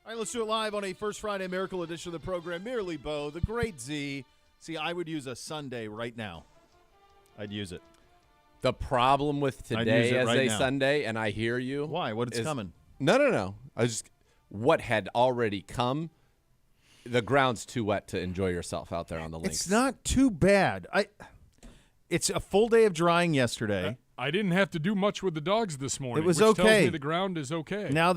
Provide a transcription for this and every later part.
All right, let's do it live on a First Friday Miracle edition of the program. Merely Bo, the great Z. See, I would use a Sunday right now. I'd use it. The problem with today as a now. Sunday, and I hear you. Why? What is coming? No. What had already come. The ground's too wet to enjoy yourself out there on the links. It's not too bad. It's a full day of drying yesterday. I didn't have to do much with the dogs this morning. It was which okay. Tells me the ground is okay. Now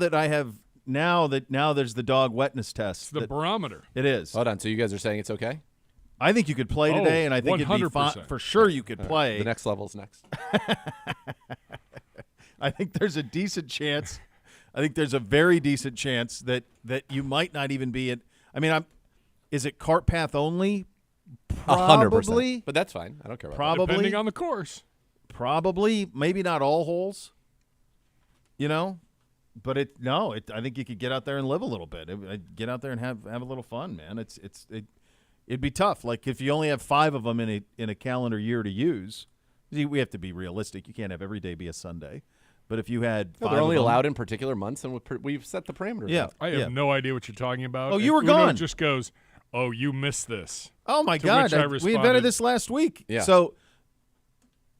there's the dog wetness test. It's the barometer. It is. Hold on. So you guys are saying it's okay? I think you could play today, and I think 100%. it'd be fine. For sure you could play. The next level's next. I think there's a decent chance. I think there's a very decent chance that you might not even be at. I mean, is it cart path only? 100%. But that's fine. I don't care about Probably. that. Depending on the course. Probably. Maybe not all holes. But I think you could get out there and live a little bit. Get out there and have a little fun, man. It'd be tough. Like if you only have 5 of them in a calendar year to use. See, we have to be realistic. You can't have every day be a Sunday. But if you had 5 they're only of them, allowed in particular months, and we've set the parameters. Yeah. I have no idea what you're talking about. Oh, you were Uno gone. Just goes, oh, you missed this. Oh my To God! which I we responded, invented this last week. Yeah. So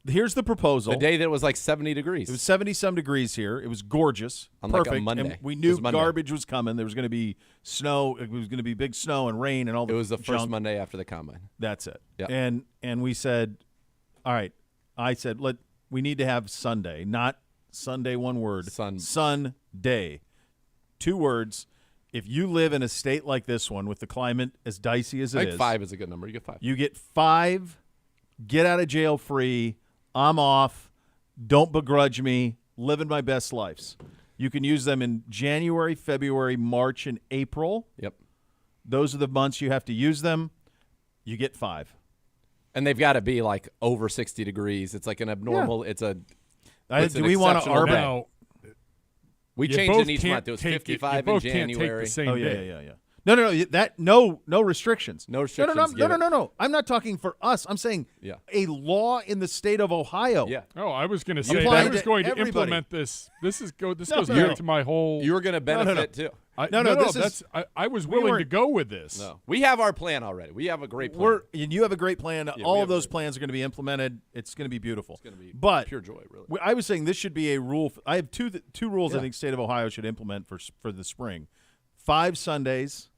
here's the proposal. The day that was like 70 degrees. It was 70-some degrees here. It was gorgeous. On like a perfect. Monday. And we It knew was Monday. garbage was coming. There was going to be snow. It was going to be big snow and rain and all It the was the first junk. Monday after the combine. That's it. Yep. And we said, all right. I said, we need to have Sunday, not Sunday, one word. Sunday. 2 words. If you live in a state like this one with the climate as dicey as it I is. think 5 is a good number. You get 5. You get 5, get out of jail free, I'm off, don't begrudge me, living my best lives. You can use them in January, February, March, and April. Yep. Those are the months you have to use them. You get 5. And they've got to be like over 60 degrees. It's like an abnormal. Yeah. It's a. Do we want to exceptional arbit? day. Now, We you changed both it each can't month. It was take 55 you in both can't January. take the same Oh, day. yeah. No restrictions. No restrictions. No. I'm not talking for us. I'm saying a law in the state of Ohio. Yeah. Oh, I was going to say Applying I was to going to everybody. implement this. This goes No. back to my whole. You were going to benefit too. I was willing to go with this. No. We have our plan already. We have a great plan. You have a great plan. we All have of a those great plans are going to be implemented. It's going to be beautiful. It's going to be but pure joy, really. I was saying this should be a rule. I have two rules Yeah. I think state of Ohio should implement for the spring. 5 Sundays,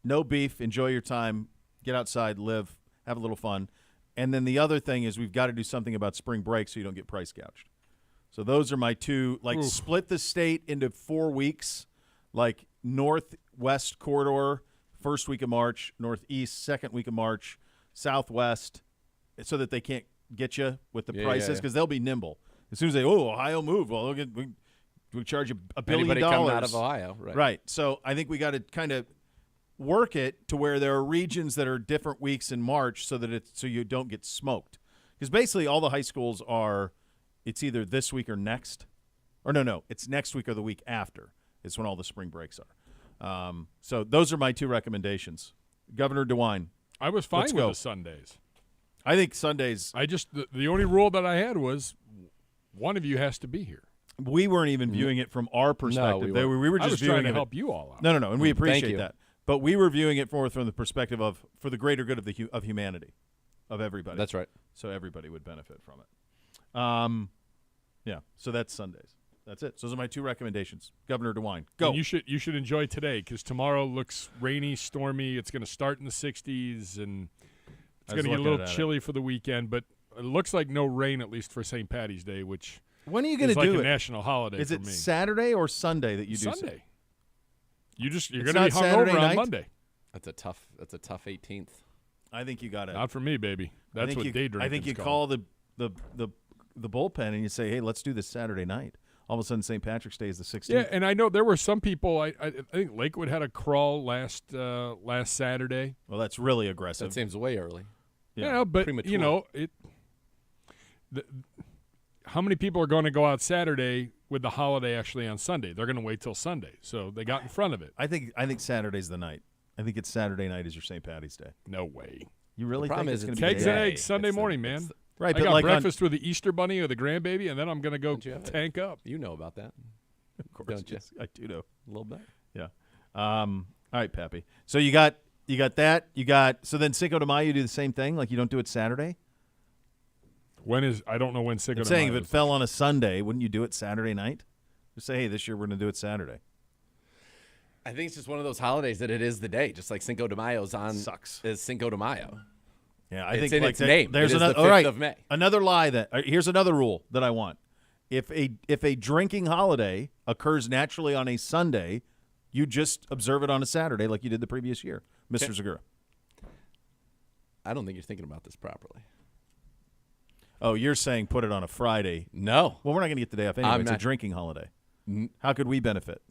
no beef, enjoy your time, get outside, live, have a little fun. And then the other thing is we've got to do something about spring break so you don't get price gouged. So those are my 2, split the state into 4 weeks, like northwest corridor, first week of March, northeast, second week of March, southwest, so that they can't get you with the prices because they'll be nimble. As soon as Ohio moved, well, we charge you $1 billion. Anybody coming out of Ohio, right? Right. So I think we got to kind of work it to where there are regions that are different weeks in March so that so you don't get smoked. Because basically all the high schools it's either this week or next. Or no, it's next week or the week after. It's when all the spring breaks are. So those are my 2 recommendations. Governor DeWine. I was fine Let's with go. the Sundays. I think Sundays. I just the only rule that I had was one of you has to be here. We weren't even viewing it from our perspective. we We were I just was viewing trying to it. help you all out. No, and we appreciate you. that. But we were viewing it more from the perspective of for the greater good of humanity, of everybody. That's right. So everybody would benefit from it. Yeah. So that's Sundays. That's it. So those are my 2 recommendations. Governor DeWine, go. And you should enjoy today because tomorrow looks rainy, stormy. It's going to start in the 60s and it's going to get a little chilly for the weekend. But it looks like no rain at least for St. Patty's Day, which when are you going to is like do a it? national holiday Is for it me. Saturday or Sunday that you do? Sunday. You're It's going to not be hungover Saturday on night? Monday. That's a tough 18th. I think you got it. Not for me, baby. That's what day drinking. I think you call the bullpen and you say, hey, let's do this Saturday night. All of a sudden, St. Patrick's Day is the 16th. Yeah, and I know there were some people. I think Lakewood had a crawl last Saturday. Well, that's really aggressive. That seems way early. Yeah, but premature. How many people are going to go out Saturday with the holiday actually on Sunday? They're going to wait till Sunday, so they got in front of it. I think Saturday's the night. I think it's Saturday night is your St. Patty's Day. No way. You really The problem think is it's it's going to be Kegs and today? eggs Sunday morning, man. Right, I but got like breakfast with the Easter Bunny or the grandbaby, and then I'm going to go Don't you have it? tank up. You know about that. of course, don't you? yes, I do know. A little bit. Yeah. All right, Pappy. So you got that. So then Cinco de Mayo, you do the same thing. Like you don't do it Saturday. I don't know when Cinco I'm de saying Mayo if it is. fell on a Sunday, wouldn't you do it Saturday night? Just say, hey, this year we're going to do it Saturday. I think it's just one of those holidays that it is the day, just like Cinco de Mayo's on. Sucks. Is Cinco de Mayo. Yeah, I It's think in like its name. There's It is another. the All 5th right, of May. another lie that here's another rule that I want. If a drinking holiday occurs naturally on a Sunday, you just observe it on a Saturday like you did the previous year, Mr. Zagura. I don't think you're thinking about this properly. Oh, you're saying put it on a Friday. No. Well, we're not going to get the day off anyway. I'm It's a not- drinking holiday. How could we benefit?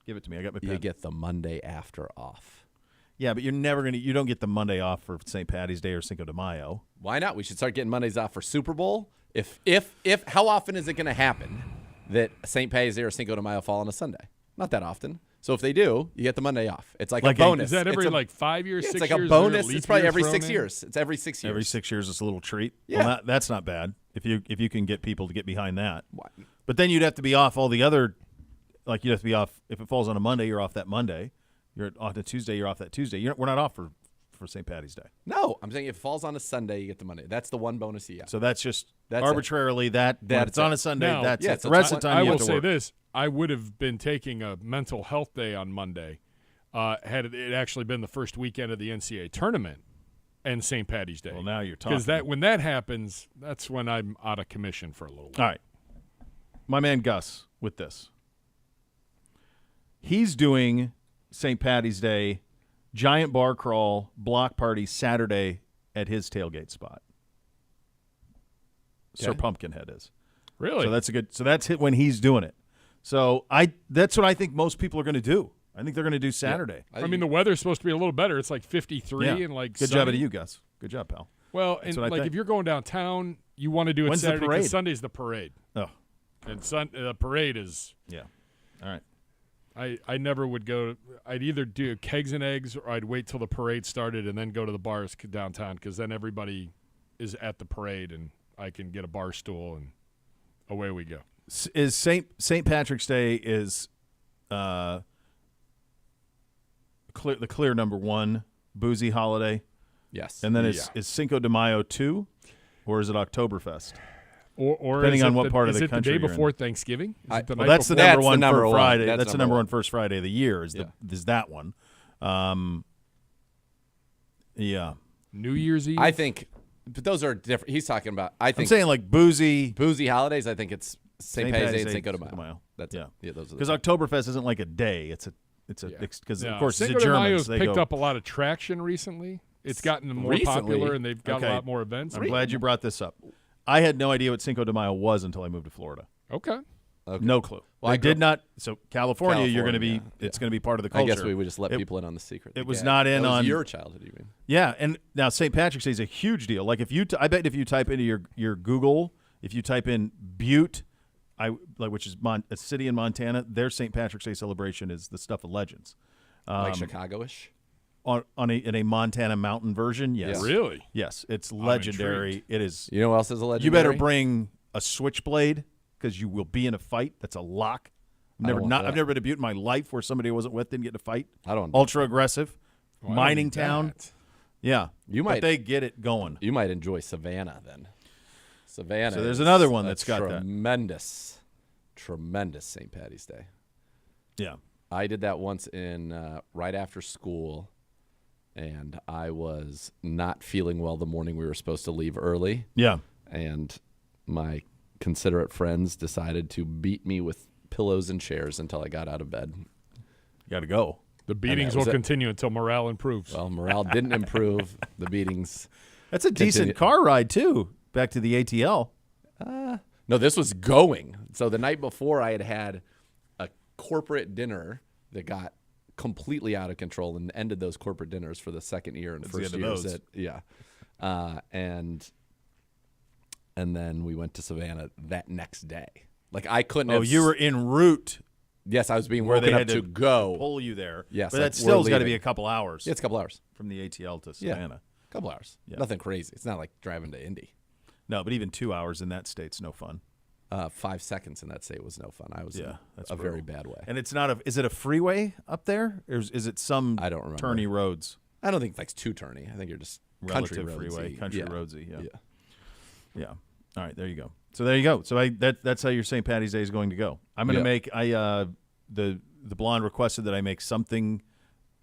Give it to me. I got my pen. You get the Monday after off. Yeah, but you're never going to. You don't get the Monday off for St. Patty's Day or Cinco de Mayo. Why not? We should start getting Mondays off for Super Bowl. If how often is it going to happen that St. Patty's Day or Cinco de Mayo fall on a Sunday? Not that often. So if they do, you get the Monday off. It's like a bonus. Is that every It's 5 years, yeah, 6 it's years? like a Is there bonus. leap It's probably year every thrown 6 in? years. It's every 6 years. Every 6 years, it's a little treat. Yeah. Well, that's not bad if you can get people to get behind that. Why? But then you'd have to be off all the other, like you'd have to be off if it falls on a Monday. You're off that Monday. You're off a Tuesday. You're off that Tuesday. We're not off for St. Patty's Day. No, I'm saying if it falls on a Sunday, you get the Monday. That's the one bonus you get. So that's just That's arbitrarily when That's it's on it. a Sunday. Now- That's Yeah, it. The so rest of the time I you will have to say work. this: I would have been taking a mental health day on Monday had it actually been the first weekend of the NCAA tournament and St. Patty's Day. Well, now you're talking. Because when that happens, that's when I'm out of commission for a little while. All right. My man Gus with this. He's doing St. Patty's Day, giant bar crawl, block party Saturday at his tailgate spot. Sir Pumpkinhead is. Really? So that's a good. So that's when he's doing it. So that's what I think most people are going to do. I think they're going to do Saturday. I mean, the weather's supposed to be a little better. It's like 53 Yeah. and like Good sunny. job out of you, Gus. Good job, pal. Well, That's and what I like think. if you're going downtown, you want to do it When's the Saturday parade? because Sunday's the parade. Oh, And the parade is yeah. All right. I never would go. I'd either do kegs and eggs or I'd wait till the parade started and then go to the bars downtown because then everybody is at the parade and I can get a bar stool and away we go. Is St. Patrick's Day is the clear number one boozy holiday, yes. and then is Cinco de Mayo 2, or is it Oktoberfest? Or Depending is on it what part of the Is it country the day you're in. before Thanksgiving? Is it the night That's the before? number That's one the number for one. Friday. That's That's the number number one. one first Friday of the year. Is that one? Yeah. New Year's Eve. I think, but those are different. He's talking about. I I'm think saying like boozy. boozy holidays. I think it's St. Patty's Day and Day, Cinco de Mayo. That's yeah. it. Yeah, those are Because the Oktoberfest isn't like a day. It's a Yeah. because Yeah. of course Cinco it's the de Germans. Mayo's They picked go, up a lot of traction recently. It's gotten more Recently? popular and they've got Okay. a lot more events. I'm glad you brought this up. I had no idea what Cinco de Mayo was until I moved to Florida. Okay. Okay. No clue. Well, I I grew did up- not. So California, you're going to be. California, It's going to be part of the I culture. guess we would just let It- people in on the secret. it The was gag. not in that was on- your childhood. You mean? Yeah, and now St. Patrick's Day is a huge deal. Like if you, I bet if you type into your Google, if you type in Butte, which is a city in Montana, their St. Patrick's Day celebration is the stuff of legends. Like Chicago-ish. In a Montana mountain version, yes, Yeah. Really? yes, it's legendary. intrigued. It is. You know what else is a legendary? You better bring a switchblade because you will be in a fight. That's a lock. I don't want that. I've never been to Butte in my life where somebody I wasn't with didn't get in a fight. I don't. Ultra aggressive, Well, I don't mining need town. that. Yeah, You but might- they get it going. You might enjoy Savannah then. Savannah. So there's is another one a that's got that. tremendous St. Patty's Day. Yeah. I did that once right after school, and I was not feeling well the morning we were supposed to leave early, Yeah. and my considerate friends decided to beat me with pillows and chairs until I got out of bed. Got to go. The beatings that was will it. continue until morale improves. Well, morale didn't improve. The beatings. That's a decent car ride too. Back to the ATL. No, this was going. So the night before, I had a corporate dinner that got completely out of control and ended those corporate dinners for the second year and That's the first end of years. those. And then we went to Savannah that next day. Like I couldn't. Oh, have you were en route Yes, I was being where woken they up had to go. pull you there. Yes, but like, that still's we're got to be leaving. a couple hours Yeah, it's a couple hours. from the ATL to Yeah. Savannah. Couple hours. Yeah. Nothing crazy. It's not like driving to Indy. No, but even 2 hours in that state's no fun. 5 seconds in that state was no fun. I was in that's a brutal. very bad way. And it's not is it a freeway up there? Or is it some I don't remember. turny roads? I don't think it's like too turny. I think you're just Relative country freeway, roadsy. country roadsy. Yeah. Yeah. All right, there you go. So there you go. So that's how your St. Patty's Day is going to go. I'm going to make the blonde requested that I make something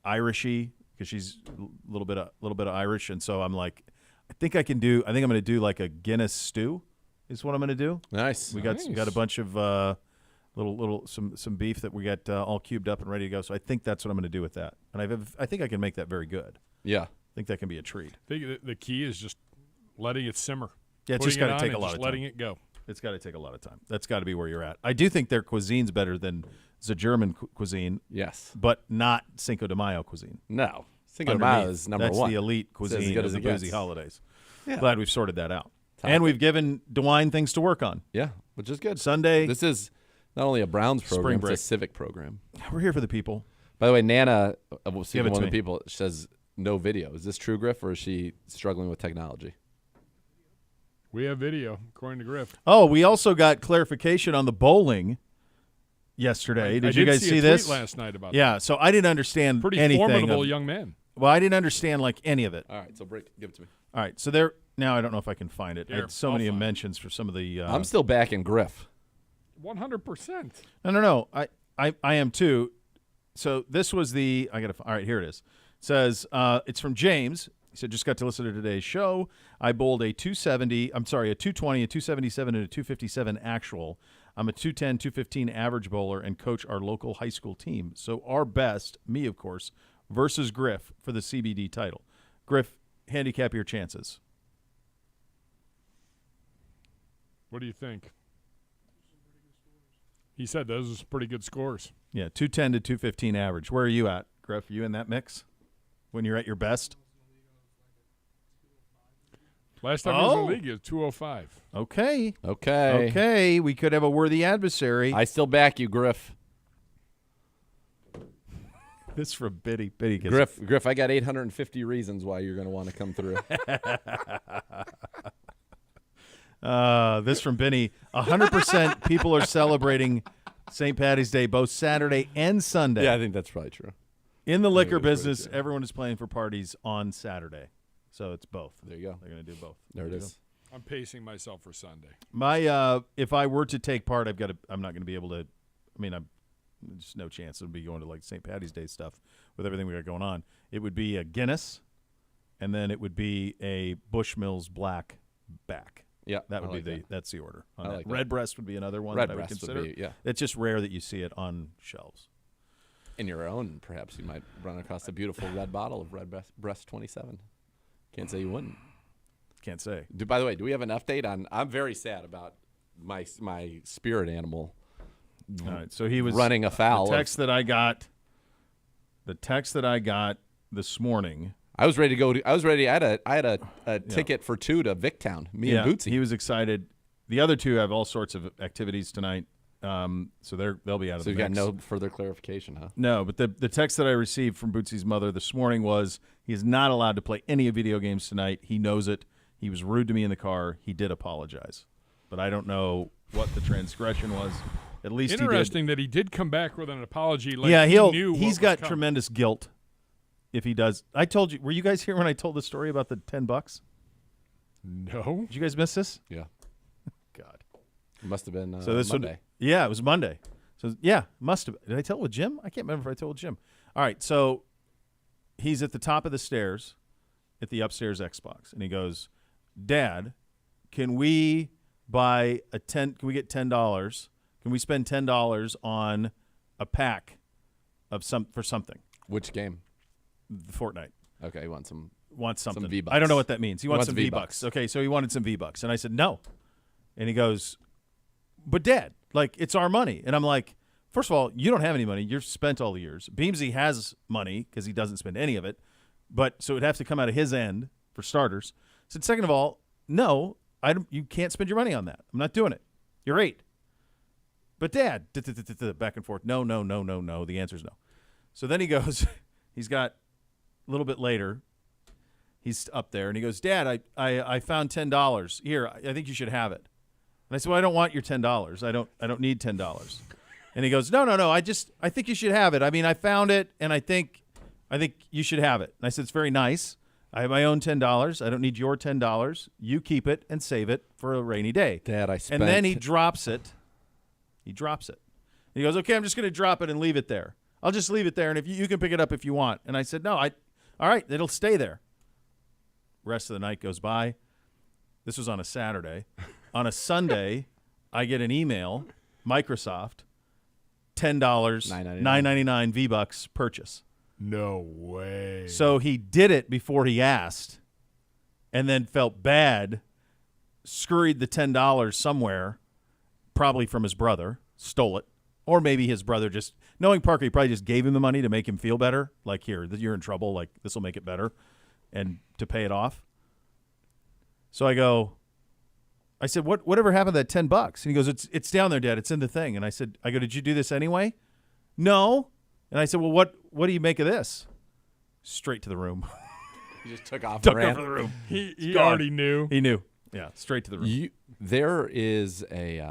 Irishy because she's a little bit of Irish, and so I'm like, I think I'm going to do like a Guinness stew. Is what I'm going to do. Nice. We got a bunch of some beef that we got all cubed up and ready to go. So I think that's what I'm going to do with that, and I think I can make that very good. Yeah. I think that can be a treat. I think the key is just letting it simmer. Yeah, it's just got to take a lot of time. Letting it go. It's got to take a lot of time. That's got to be where you're at. I do think their cuisine's better than the German cuisine. Yes. But not Cinco de Mayo cuisine. No. Cinco de Mayo is number That's one. the elite cuisine of the boozy holidays. Yeah. Glad we've sorted that out. And we've given DeWine things to work on. Yeah, which is good. Sunday. This is not only a Browns program, break. it's a civic program. We're here for the people. By the way, Nana, one of to the me. people, says no video. Is this true, Griff, or is she struggling with technology? We have video, according to Griff. Oh, we also got clarification on the bowling yesterday. Did you guys see a this? tweet last night about Yeah, so I didn't understand Pretty anything. formidable young man. Well, I didn't understand like any of it. All right, so give it to me. All right, so now I don't know if I can find it. I had so many mentions for some of the. I'm still backing Griff. 100%. No. I am too. So this was all right, here it is. It says it's from James. He said, just got to listen to today's show. I bowled a 220, a 277, and a 257 actual. I'm a 210, 215 average bowler and coach our local high school team. So our best, me of course, versus Griff for the CBD title. Griff, handicap your chances. What do you think? He said those are pretty good scores. Yeah, 210 to 215 average. Where are you at, Griff? Are you in that mix when you're at your best? Last time he was in the league, it was 205. Okay. We could have a worthy adversary. I still back you, Griff. This from Biddy. Griff, I got 850 reasons why you're going to want to come through. This from Benny. 100% people are celebrating St. Patty's Day both Saturday and Sunday. Yeah, I think that's probably true. In the liquor business, everyone is planning for parties on Saturday. So it's both. There you go. They're going to do both. There it is. I'm pacing myself for Sunday. If I were to take part, I'm not going to be able to. I mean, there's no chance of me going to like St. Patty's Day stuff with everything we got going on. It would be a Guinness, and then it would be a Bushmills Black back. Yeah, that would be that's the order. On that. Like Red Breast would be another one Red that I would Breast consider. would be, yeah. It's just rare that you see it on shelves. In your own, perhaps you might run across a beautiful red bottle of Red Breast 27. Can't say you wouldn't. Can't say. By the way, do we have an update on? I'm very sad about my spirit animal. All right, so he was running afoul. The text that I got this morning. I was ready to go. I had a ticket for 2 to Vicktown. Me and Bootsy. He was excited. The other two have all sorts of activities tonight, so they'll be out of the mix. So you got no further clarification, huh? No, but the text that I received from Bootsy's mother this morning was he is not allowed to play any video games tonight. He knows it. He was rude to me in the car. He did apologize, but I don't know what the transgression was. At least interesting that he did come back with an apology. Like he's got tremendous guilt if he does. I told you. Were you guys here when I told the story about the $10? No. Did you guys miss this? Yeah. God. It must have been Monday. It was Monday. So must have. Did I tell it with Jim? I can't remember if I told Jim. All right. So he's at the top of the stairs at the upstairs Xbox, and he goes, "Dad, can we buy Can we get $10? Can we spend $10 on a pack of for something?" Which game? Fortnite. Okay, he wants something. Some V-Bucks. I don't know what that means. He wants some V-Bucks. Okay, so he wanted some V-Bucks. And I said, no. And he goes, but Dad, like, it's our money. And I'm like, first of all, you don't have any money. You've spent all the years. Beamsy has money because he doesn't spend any of it. But so it'd have to come out of his end for starters. I said, second of all, no, you can't spend your money on that. I'm not doing it. You're 8. But Dad, back and forth. No. The answer's no. So then he goes, he's got a little bit later, he's up there, and he goes, Dad, I found $10. Here, I think you should have it. And I said, well, I don't want your $10. I don't need $10. And he goes, no. I think you should have it. I mean, I found it, and I think you should have it. And I said, it's very nice. I have my own $10. I don't need your $10. You keep it and save it for a rainy day. Dad, I spent. And then he drops it. He goes, okay, I'm just going to drop it and leave it there. I'll just leave it there, and if you can pick it up if you want. And I said, no, all right, it'll stay there. Rest of the night goes by. This was on a Saturday. On a Sunday, I get an email, Microsoft, $10, $9.99 V-Bucks purchase. No way. So he did it before he asked, and then felt bad, scurried the $10 somewhere, probably from his brother, stole it. Or maybe his brother just, knowing Parker, he probably just gave him the money to make him feel better. Like, here, you're in trouble. Like, this will make it better. And to pay it off. So I said, whatever happened to that $10? And he goes, it's down there, Dad. It's in the thing. And I go, did you do this anyway? No. And I said, well, what do you make of this? Straight to the room. He just took off. Took over the room. He already knew. He knew. Yeah, straight to the room. There is a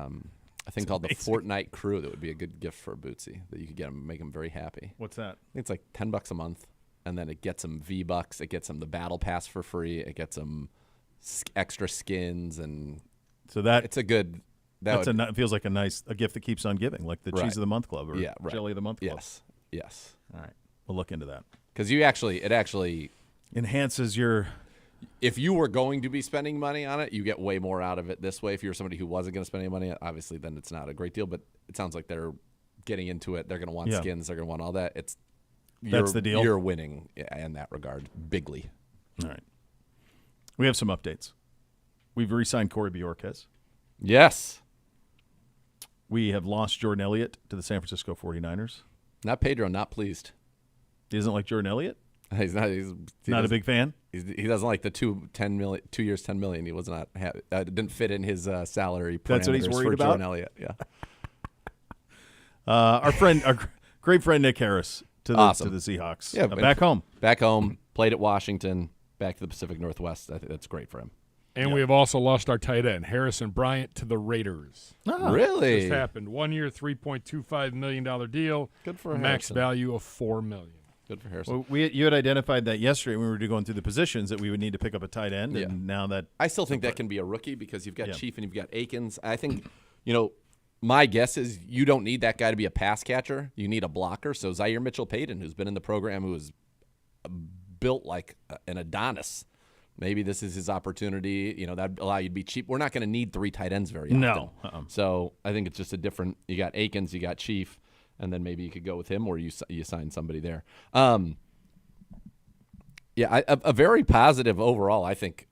thing called the Fortnite Crew that would be a good gift for Bootsy that you could get him, make him very happy. What's that? I think it's like $10 a month, and then it gets him V-Bucks. It gets him the Battle Pass for free. It gets him extra skins, and so that it's a good. It feels like a gift that keeps on giving, like the Right. Cheese of the Month Club or Yeah, right. Jelly of the Month Club. Yes. All right, we'll look into that Because it actually enhances your. If you were going to be spending money on it, you get way more out of it this way. If you're somebody who wasn't going to spend any money, obviously then it's not a great deal. But it sounds like they're getting into it. They're going to want skins. They're going to want all that. That's the deal. You're winning in that regard, bigly. All right. We have some updates. We've re-signed Corey Bojorquez. Yes. We have lost Jordan Elliott to the San Francisco 49ers. Not Pedro, not pleased. He doesn't like Jordan Elliott? He's not. Not a big fan? He doesn't like the 2 years, $10 million. He was not. Didn't fit in his salary. That's what he's worried for about? Jordan Elliott. Yeah. Our great friend Nick Harris to the Seahawks. Yeah, back home. Back home. Played at Washington. Back to the Pacific Northwest. I think that's great for him. And we have also lost our tight end, Harrison Bryant, to the Raiders. Oh, really? Just happened. 1 year, $3.25 million deal. Good for max Harrison. value of $4 million. Good for Harrison. Well, you had identified that yesterday when we were going through the positions that we would need to pick up a tight end, and now that I still think that can be a rookie because you've got Chief and you've got Akins. I think, my guess is you don't need that guy to be a pass catcher. You need a blocker. So Zaire Mitchell-Payton, who's been in the program, who is built like an Adonis. Maybe this is his opportunity. That'd allow you to be cheap. We're not going to need 3 tight ends very often. No. So I think it's just a different. You got Akins, you got Chief, and then maybe you could go with him, or you sign somebody there. A very positive overall, I think,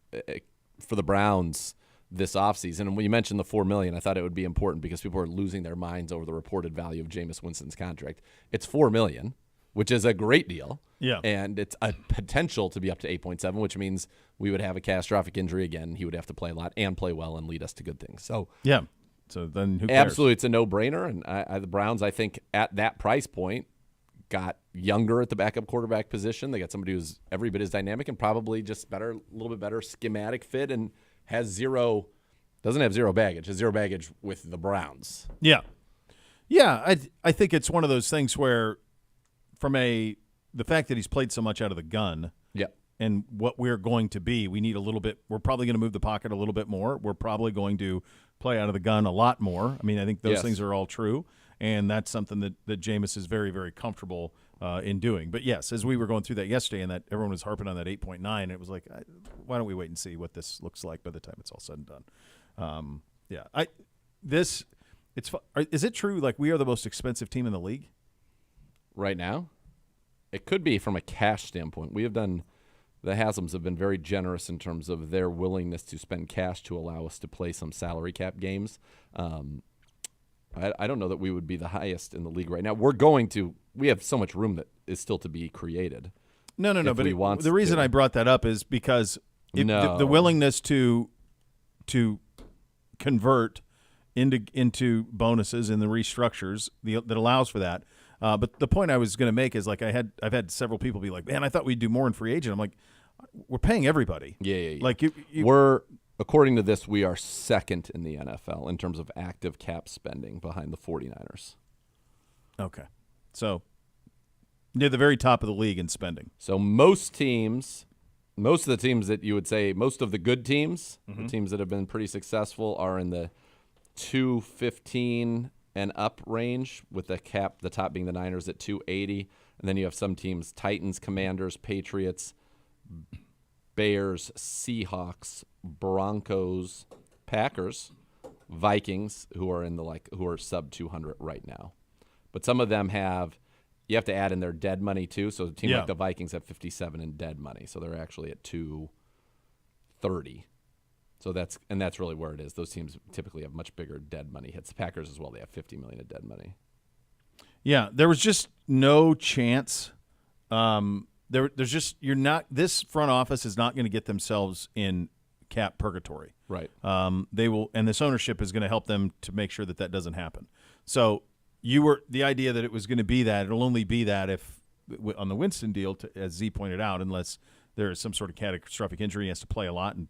for the Browns this offseason. And when you mentioned the $4 million, I thought it would be important because people are losing their minds over the reported value of Jameis Winston's contract. It's $4 million, which is a great deal. Yeah. And it's a potential to be up to 8.7, which means we would have a catastrophic injury again. He would have to play a lot and play well and lead us to good things. So yeah. So then who cares? Absolutely, it's a no-brainer. And the Browns, I think, at that price point, got younger at the backup quarterback position. They got somebody who's every bit as dynamic and probably just a little bit better schematic fit and doesn't have zero baggage. Has zero baggage with the Browns. Yeah. Yeah, I think it's one of those things where the fact that he's played so much out of the gun and what we're going to be, we need a little bit. We're probably going to move the pocket a little bit more. We're probably going to play out of the gun a lot more. I mean, I think those things are all true, and that's something that Jameis is very, very comfortable in doing. But, yes, as we were going through that yesterday and that everyone was harping on that 8.9, it was like, why don't we wait and see what this looks like by the time it's all said and done? Is it true, like, we are the most expensive team in the league? Right now? It could be from a cash standpoint. The Haslam's have been very generous in terms of their willingness to spend cash to allow us to play some salary cap games. I don't know that we would be the highest in the league right now. We have so much room that is still to be created. No. But the reason I brought that up is because the willingness to convert into bonuses in the restructures that allows for that. But the point I was going to make is, like, I've had several people be like, man, I thought we'd do more in free agent. I'm like, we're paying everybody. Yeah. Like according to this, we are second in the NFL in terms of active cap spending behind the 49ers. Okay. So near the very top of the league in spending. So most of the teams that you would say, most of the good teams, the teams that have been pretty successful are in the 215 and up range, with the top being the Niners at 280. And then you have some teams, Titans, Commanders, Patriots, Bears, Seahawks, Broncos, Packers, Vikings, who are sub 200 right now. But some of them you have to add in their dead money too. So a team like the Vikings have 57 in dead money, so they're actually at 230. So that's really where it is. Those teams typically have much bigger dead money hits. The Packers as well, they have 50 million in dead money. Yeah, there was just no chance. This front office is not going to get themselves in cap purgatory. Right. They will, and this ownership is going to help them to make sure that doesn't happen. So the idea that it was going to be that, it'll only be that if on the Winston deal, as Z pointed out, unless there is some sort of catastrophic injury, he has to play a lot and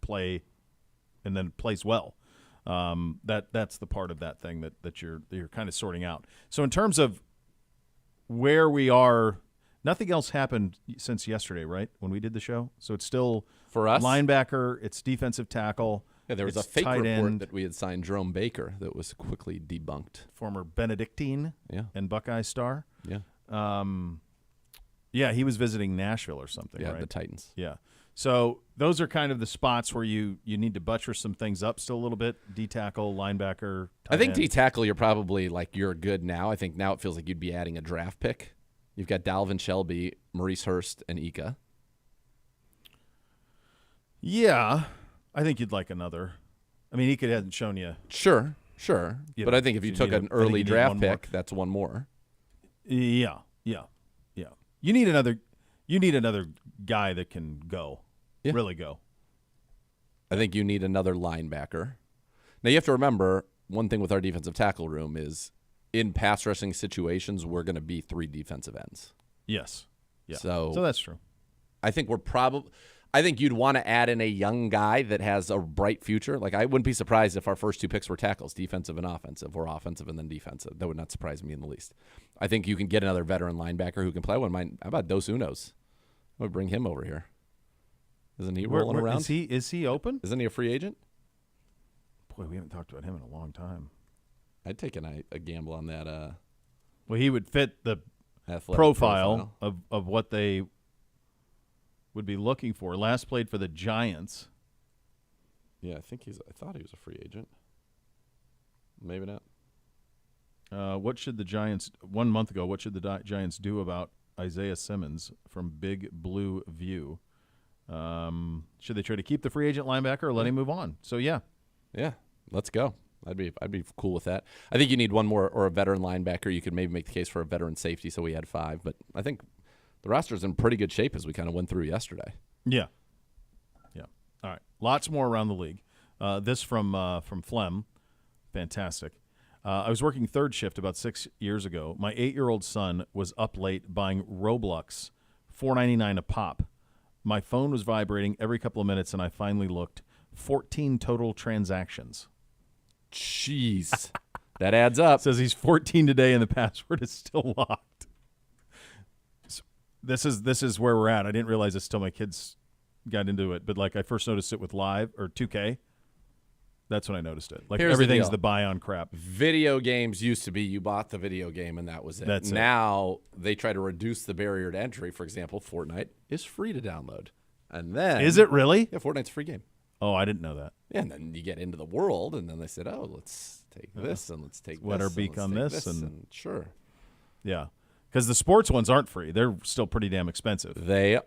then plays well. That's the part of that thing that you're kind of sorting out. So in terms of where we are, nothing else happened since yesterday, right? When we did the show. So it's still for us linebacker, it's defensive tackle. Yeah, there was a fake report that we had signed Jerome Baker that was quickly debunked. Former Benedictine and Buckeye star. Yeah. Yeah, he was visiting Nashville or something, right? The Titans. Yeah. So those are kind of the spots where you need to buttress some things up still a little bit. D-tackle, linebacker, tight I think end. D-tackle, you're probably you're good now. I think now it feels like you'd be adding a draft pick. You've got Dalvin Shelby, Maurice Hurst, and Ika. Yeah. I think you'd like another. I mean, Ika hasn't shown you. Sure. Yeah, But I think if you took an early draft pick, that's one more. Yeah. You need another guy that can go. Yeah. Really go. I think you need another linebacker. Now you have to remember, one thing with our defensive tackle room is in pass rushing situations, we're going to be 3 defensive ends. Yes. Yeah. So that's true. I think I think you'd want to add in a young guy that has a bright future. I wouldn't be surprised if our first 2 picks were tackles, defensive and offensive, or offensive and then defensive. That would not surprise me in the least. I think you can get another veteran linebacker who can play. How about Dos Unos? I would bring him over here. Isn't he rolling around? Is he open? Isn't he a free agent? Boy, we haven't talked about him in a long time. I'd take a gamble on that. Well, he would fit the profile of what they would be looking for. Last played for the Giants. Yeah, I thought he was a free agent. Maybe not. What should the Giants 1 month ago? What should the Giants do about Isaiah Simmons from Big Blue View? Should they try to keep the free agent linebacker or let him move on? So yeah, let's go. I'd be cool with that. I think you need one more or a veteran linebacker. You could maybe make the case for a veteran safety, so we had 5. But I think the roster's in pretty good shape as we kind of went through yesterday. Yeah. All right, lots more around the league. This from Flem, fantastic. I was working third shift about 6 years ago. My 8-year-old son was up late buying Roblox, $4.99 a pop. My phone was vibrating every couple of minutes, and I finally looked. 14 total transactions. Jeez. That adds up. Says he's 14 today, and the password is still locked. So this is where we're at. I didn't realize this till my kids got into it, but I first noticed it with Live or 2K. That's when I noticed it. Here's everything's the buy-on crap. Video games used to be you bought the video game and that was it. That's now they try to reduce the barrier to entry. For example, Fortnite is free to download. And then is it really? Yeah, Fortnite's a free game. Oh, I didn't know that. Yeah, and then you get into the world, and then they said, "Oh, let's take this and let's take Wet this, our beak on this, and sure, yeah, because the sports ones aren't free; they're still pretty damn expensive. They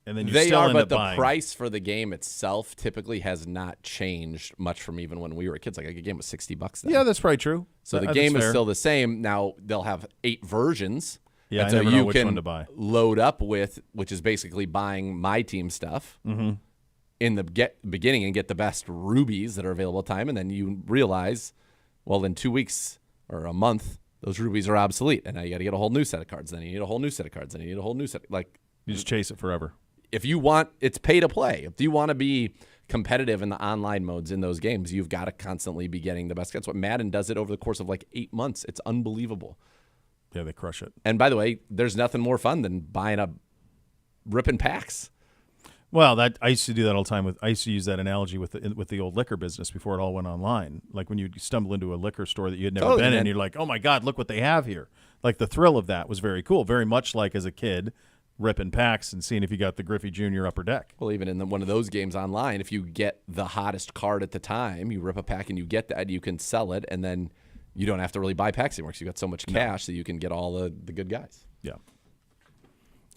and then they still are, end but up the buying. price for the game itself typically has not changed much from even when we were kids. A game was $60 then. Yeah, that's probably true. So the game is still the same. Now they'll have 8 versions. Yeah, and I so never know you which can one to buy. load up with, which is basically buying my team stuff in the beginning and get the best rubies that are available at the time, and then you realize, well, in 2 weeks or a month, those rubies are obsolete, and now you got to get a whole new set of cards. Then you need a whole new set of cards. Then you need a whole new set. You just chase it forever. If you want, it's pay to play. If you want to be competitive in the online modes in those games, you've got to constantly be getting the best. That's what Madden does it over the course of like 8 months. It's unbelievable. Yeah, they crush it. And by the way, there's nothing more fun than ripping packs. Well, I used to do that all the time. I used to use that analogy with the old liquor business before it all went online. Like when you stumble into a liquor store that you had never been in, you're like, oh my God, look what they have here. Like the thrill of that was very cool. Very much like as a kid, ripping packs and seeing if you got the Griffey Jr. upper deck. Well, even in one of those games online, if you get the hottest card at the time, you rip a pack and you get that, you can sell it, and then you don't have to really buy packs anymore because you got so much cash that you can get all the good guys. Yeah.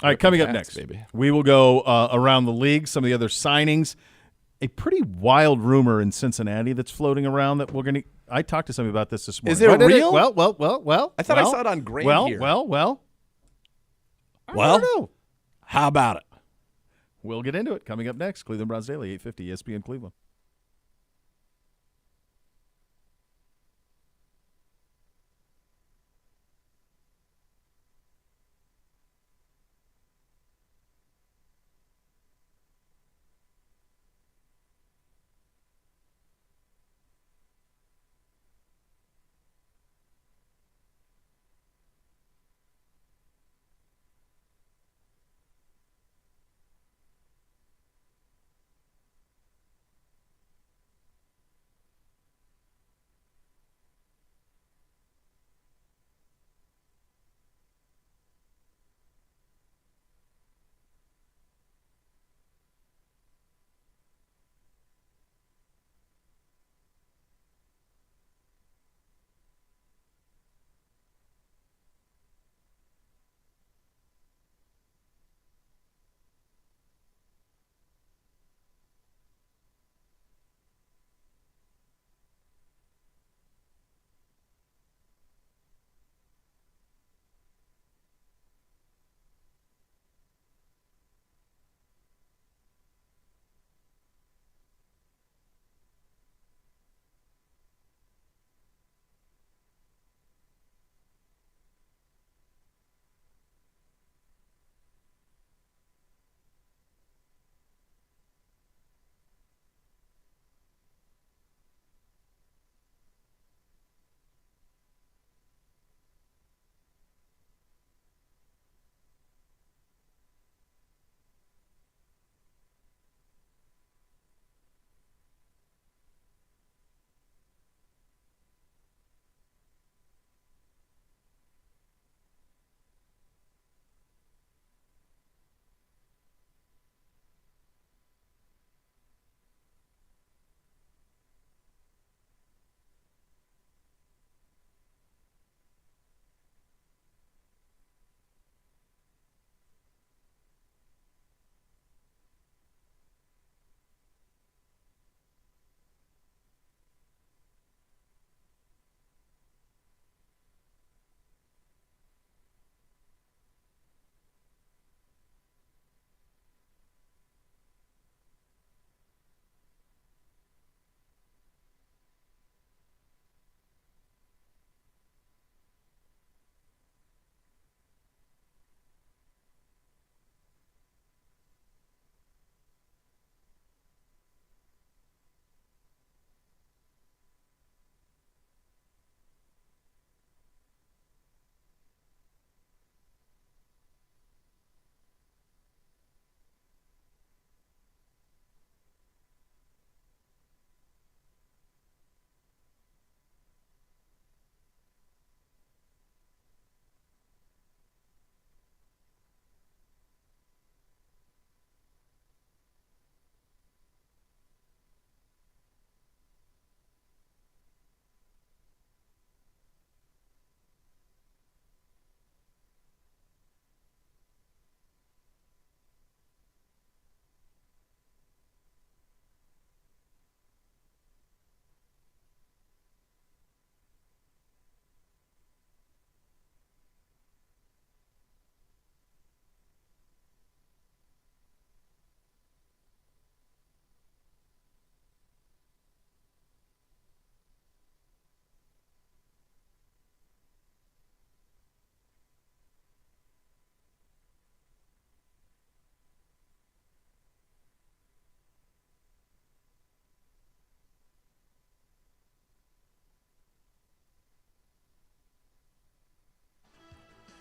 All right, coming up next, baby. We will go around the league, some of the other signings. A pretty wild rumor in Cincinnati that's floating around that we're going to – I talked to somebody about this morning. Is it real? Well. I thought I saw it on Grain here. Well. I don't know. How about it? We'll get into it. Coming up next, Cleveland Browns Daily, 850 ESPN Cleveland.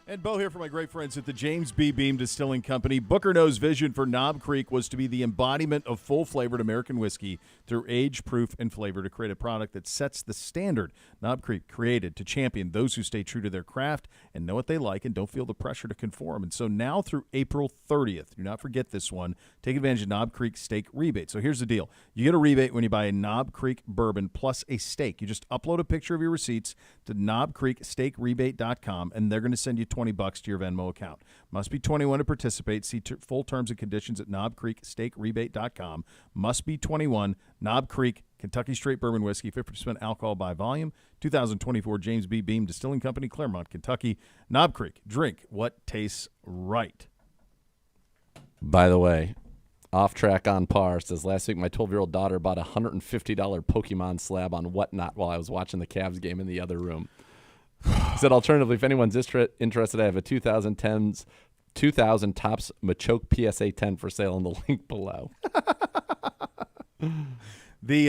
And Bo here for my great friends at the James B. Beam Distilling Company. Booker No's vision for Knob Creek was to be the embodiment of full-flavored American whiskey through age, proof, and flavor to create a product that sets the standard. Knob Creek created to champion those who stay true to their craft and know what they like and don't feel the pressure to conform. And so now through April 30th, do not forget this one, take advantage of Knob Creek steak rebate. So here's the deal. You get a rebate when you buy a Knob Creek bourbon plus a steak. You just upload a picture of your receipts to knobcreeksteakrebate.com, and they're going to send you $20 to your Venmo account. Must be 21 to participate. See full terms and conditions at knobcreeksteakrebate.com. Must be 21. Knob Creek, Kentucky Straight Bourbon Whiskey, 50% alcohol by volume. 2024 James B. Beam Distilling Company, Claremont, Kentucky. Knob Creek, drink what tastes right. By the way, Off Track on Par says, last week my 12-year-old daughter bought a $150 Pokemon slab on Whatnot while I was watching the Cavs game in the other room. He said, alternatively, if anyone's interested, I have a 2000 Topps Machoke PSA 10 for sale in the link below. They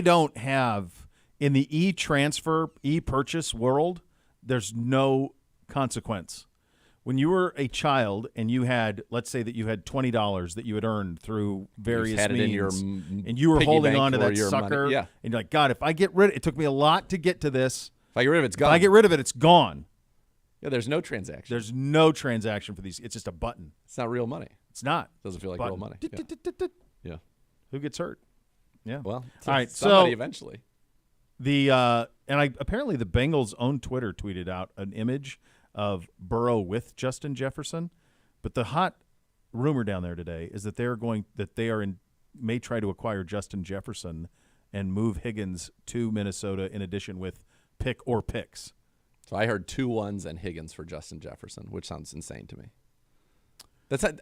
don't have, in the e-transfer, e-purchase world, there's no consequence. When you were a child and you had, let's say that you had $20 that you had earned through various means, and you were holding on to that sucker, and you're like, God, if I get rid of it, it took me a lot to get to this. If I get rid of it, it's gone. If I get rid of it, it's gone. Yeah, there's no transaction. There's no transaction for these. It's just a button. It's not real money. It's not. Doesn't feel like button. real money. Yeah. Who gets hurt? Yeah. Well, all right. Somebody so eventually. Apparently the Bengals' own Twitter tweeted out an image of Burrow with Justin Jefferson, but the hot rumor down there today is that may try to acquire Justin Jefferson and move Higgins to Minnesota in addition with pick or picks. So I heard 2 ones and Higgins for Justin Jefferson, which sounds insane to me. That's not,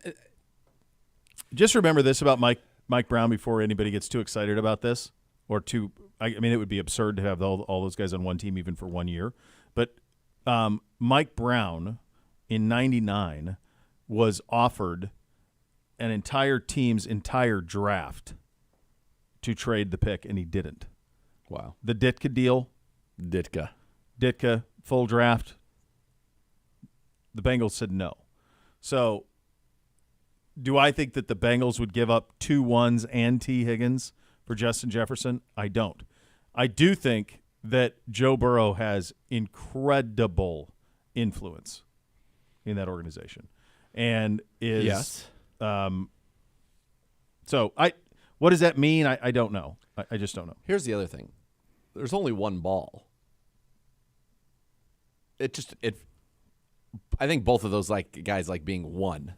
just remember this about Mike Brown before anybody gets too excited about this, or too. I mean, it would be absurd to have all those guys on one team even for 1 year, but. Mike Brown in 99 was offered an entire team's entire draft to trade the pick, and he didn't. Wow. The Ditka deal. Ditka, full draft. The Bengals said no. So do I think that the Bengals would give up 2 1s and T. Higgins for Justin Jefferson? I don't. I do think that Joe Burrow has incredible influence in that organization, and is yes. So what does that mean? I don't know. I just don't know. Here's the other thing: there's only one ball. I think both of those guys like being one.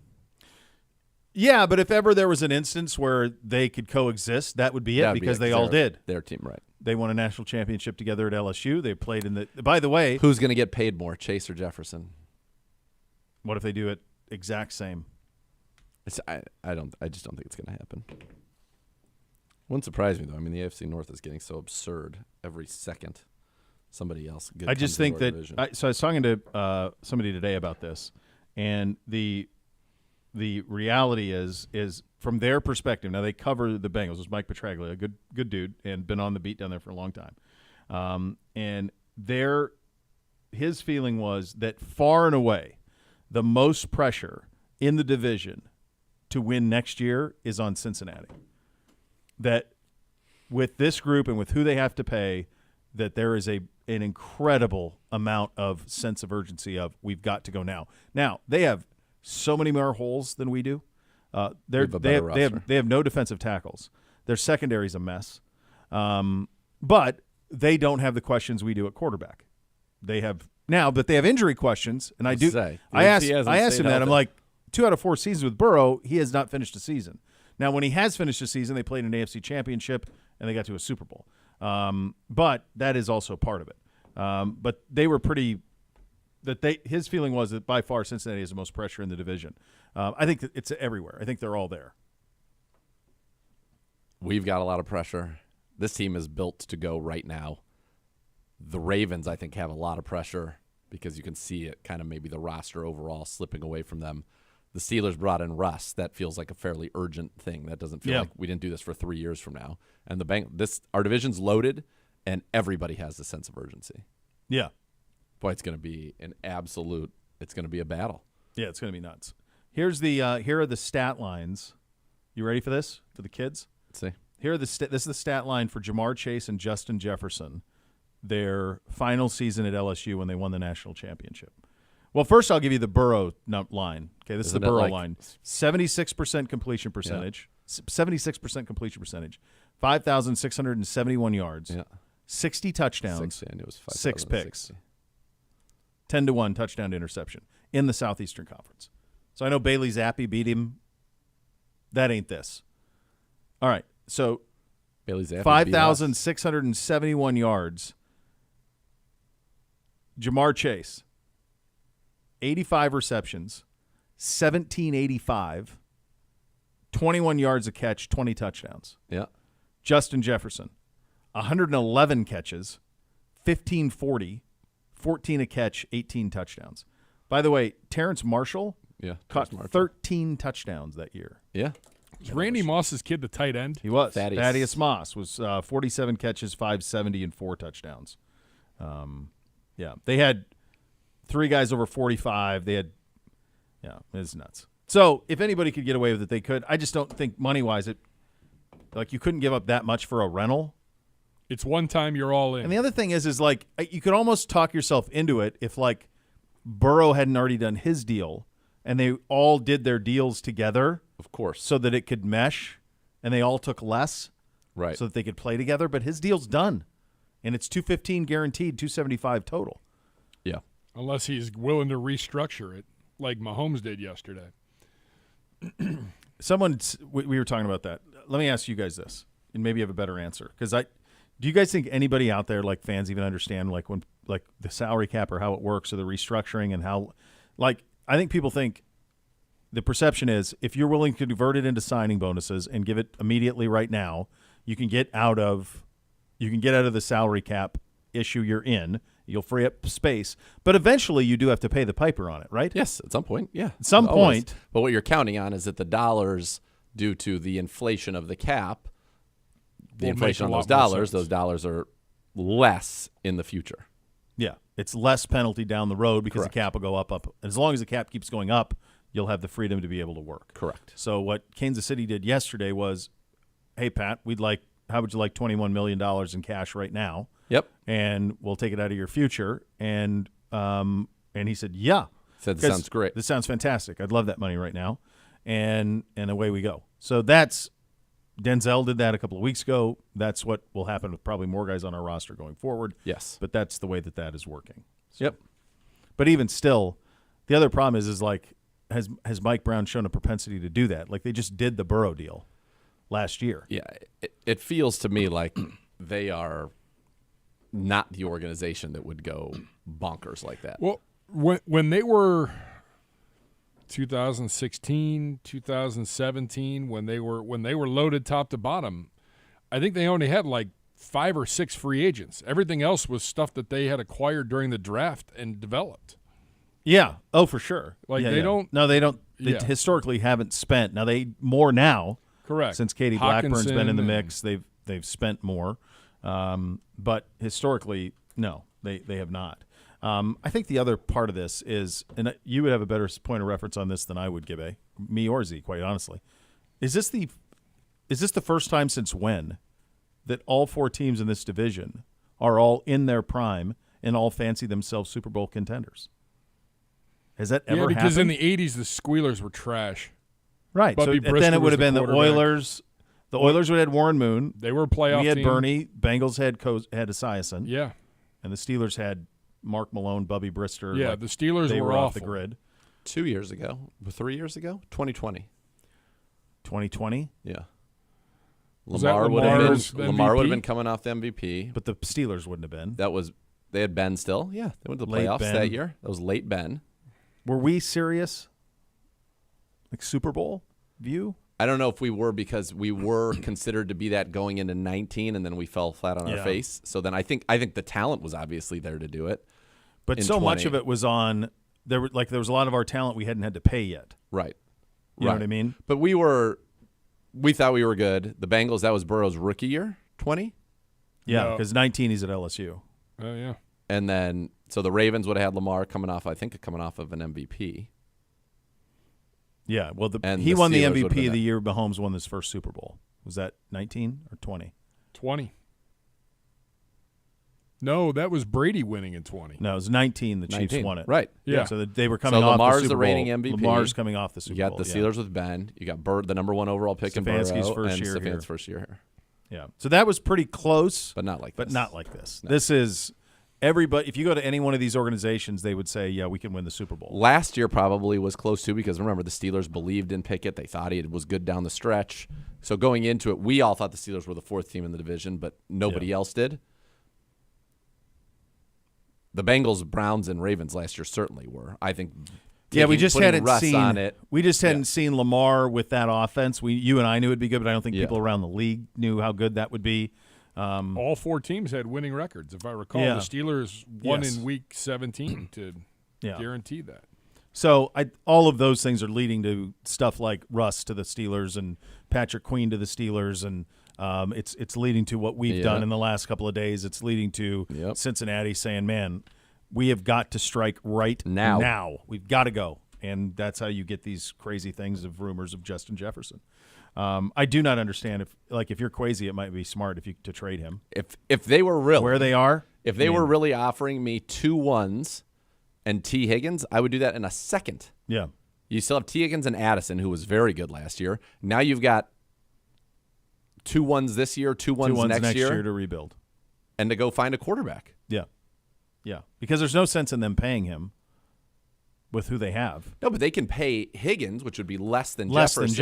Yeah, but if ever there was an instance where they could coexist, that would be it, because they all did. Their team, right? They won a national championship together at LSU. They played in the. By the way, who's going to get paid more, Chase or Jefferson? What if they do it exact same? I just don't think it's going to happen. Wouldn't surprise me though. I mean, the AFC North is getting so absurd every second. Somebody else. Good I just think that. So I was talking to somebody today about this, and the reality is from their perspective. Now they cover the Bengals. It was Mike Petraglia, a good dude, and been on the beat down there for a long time. And his feeling was that far and away, the most pressure in the division to win next year is on Cincinnati. That with this group and with who they have to pay, that there is an incredible amount of sense of urgency of we've got to go now. Now they have so many more holes than we do. They have no defensive tackles. Their secondary is a mess. But they don't have the questions we do at quarterback. They have now, but they have injury questions, and I asked him that. I'm like, 2 out of 4 seasons with Burrow, he has not finished a season. Now, when he has finished a season, they played an AFC championship and they got to a Super Bowl. But that is also part of it. But they were pretty. His feeling was that by far Cincinnati has the most pressure in the division. I think that it's everywhere. I think they're all there. We've got a lot of pressure. This team is built to go right now. The Ravens, I think, have a lot of pressure because you can see it kind of maybe the roster overall slipping away from them. The Steelers brought in Russ. That feels like a fairly urgent thing. That doesn't feel like we didn't do this for 3 years from now. And our division's loaded, and everybody has a sense of urgency. Yeah. Boy, it's going to be it's going to be a battle. Yeah, it's going to be nuts. Here are the stat lines. You ready for this? For the kids? Let's see. This is the stat line for Jamar Chase and Justin Jefferson, their final season at LSU when they won the national championship. Well, first I'll give you the Burrow line. Okay, this is the Burrow line. 76% completion percentage. 76% completion percentage. 5,671 yards. Yeah. 60 touchdowns. 6, and it was 6 picks. 10-1 touchdown to interception in the Southeastern Conference. So I know Bailey Zappi beat him. That ain't this. All right. So Bailey Zappi 5,671 yards. Jamar Chase, 85 receptions, 1,785, 21 yards a catch, 20 touchdowns. Yeah. Justin Jefferson, 111 catches, 1,540, 14 a catch, 18 touchdowns. By the way, Terrence Marshall caught 13 touchdowns that year. Yeah. Was Randy Moss's kid the tight end? He was. Thaddeus Moss was 47 catches, 570, and 4 touchdowns. Yeah. They had 3 guys over 45. They had, it's nuts. So if anybody could get away with it, they could. I just don't think money-wise you couldn't give up that much for a rental. It's one time you're all in. And the other thing is you could almost talk yourself into it if Burrow hadn't already done his deal and they all did their deals together. Of course. So that it could mesh and they all took less. Right. So that they could play together. But his deal's done. And it's $215 guaranteed, $275 total. Yeah. Unless he's willing to restructure it like Mahomes did yesterday. We were talking about that. Let me ask you guys this, and maybe you have a better answer. Do you guys think anybody out there, fans, even understand when the salary cap or how it works or the restructuring and how, I think people think the perception is if you're willing to convert it into signing bonuses and give it immediately right now, you can get out of the salary cap issue you're in. You'll free up space, but eventually you do have to pay the piper on it, right? Yes, at some point, yeah. At some point. But what you're counting on is that the dollars, due to the inflation of the cap, the inflation on those dollars are less in the future. Yeah, it's less penalty down the road because the cap will go up. As long as the cap keeps going up, you'll have the freedom to be able to work. Correct. So what Kansas City did yesterday was, hey, Pat, how would you like $21 million in cash right now? Yep. And we'll take it out of your future. And he said, yeah. Said this sounds great. This sounds fantastic. I'd love that money right now. And away we go. So Denzel did that a couple of weeks ago. That's what will happen with probably more guys on our roster going forward. Yes. But that's the way that is working. So. Yep. But even still, the other problem is has Mike Brown shown a propensity to do that? They just did the Burrow deal last year. Yeah. It feels to me like they are not the organization that would go bonkers like that. Well, when they were 2016, 2017, when they were loaded top to bottom, I think they only had 5 or 6 free agents. Everything else was stuff that they had acquired during the draft and developed. Yeah. Oh, for sure. They don't. No, they don't. They historically haven't spent. Now they more now. Correct. Since Katie Blackburn's been in the mix, they've spent more. But historically, no, they have not. I think the other part of this is, and you would have a better point of reference on this than I would, Gibbe, me or Z, quite honestly. Is this the first time since when that all 4 teams in this division are all in their prime and all fancy themselves Super Bowl contenders? Has that ever happened? Yeah, because in the 80s, the Squealers were trash. Right. Bubby So then it would have been the Oilers. The Oilers would have had Warren Moon. They were a playoff team. We had Bernie. Bengals had Esiason. Yeah. And the Steelers had Mark Malone, Bubby Brister. Yeah, the Steelers they were off awful. the grid. 2 years ago, 3 years ago, 2020. 2020? Yeah. Lamar would have been coming off the MVP. But the Steelers wouldn't have been. They had Ben still. Yeah, they went to the Late playoffs Ben. that year. That was late Ben. Were we serious? Super Bowl view? I don't know if we were, because we were considered to be that going into 19, and then we fell flat on our face. So then I think the talent was obviously there to do it. But so much of it was on there was a lot of our talent we hadn't had to pay yet. Right. You know what I mean? But we thought we were good. The Bengals, that was Burrow's rookie year, 20? Yeah, because 19 he's at LSU. Oh, yeah. And then, so the Ravens would have had Lamar coming off of an MVP. Yeah, well, And he the won the Steelers would've MVP been of the year Mahomes won his first Super Bowl. Was that 19 or 20? 20. No, that was Brady winning in 20. No, it was 19. The Chiefs 19, won it. right. Yeah. So they were coming So off Lamar's the Super the reigning Bowl. MVP. Lamar's coming off the Super You Bowl. got the Steelers with Ben. You got Bird, the number 1 overall pick in Burrow, Stefanski's first and year here. Stefanski's first year here. Yeah. So that was pretty close. But not like this. No. This is everybody. If you go to any one of these organizations, they would say, yeah, we can win the Super Bowl. Last year probably was close too, because remember, the Steelers believed in Pickett. They thought he was good down the stretch. So going into it, we all thought the Steelers were the 4th team in the division, but nobody else did. The Bengals, Browns, and Ravens last year certainly were. I think. We just hadn't seen on it. We just hadn't seen Lamar with that offense. You and I knew it'd be good, but I don't think people around the league knew how good that would be. All 4 teams had winning records, if I recall. Yeah. The Steelers won in Week 17 to guarantee that. So all of those things are leading to stuff like Russ to the Steelers and Patrick Queen to the Steelers, and it's leading to what we've done in the last couple of days. It's leading to Cincinnati saying, man, we have got to strike right now. We've got to go. And that's how you get these crazy things of rumors of Justin Jefferson. I do not understand if you're crazy, it might be smart to trade him. If they were really where they are, if they were really offering me 2 1s and T. Higgins, I would do that in a second. Yeah, you still have T. Higgins and Addison, who was very good last year. Now you've got 2 1s this year, 2 1s next year to rebuild, and to go find a quarterback. Yeah, because there's no sense in them paying him with who they have. No, but they can pay Higgins, which would be less than Jefferson.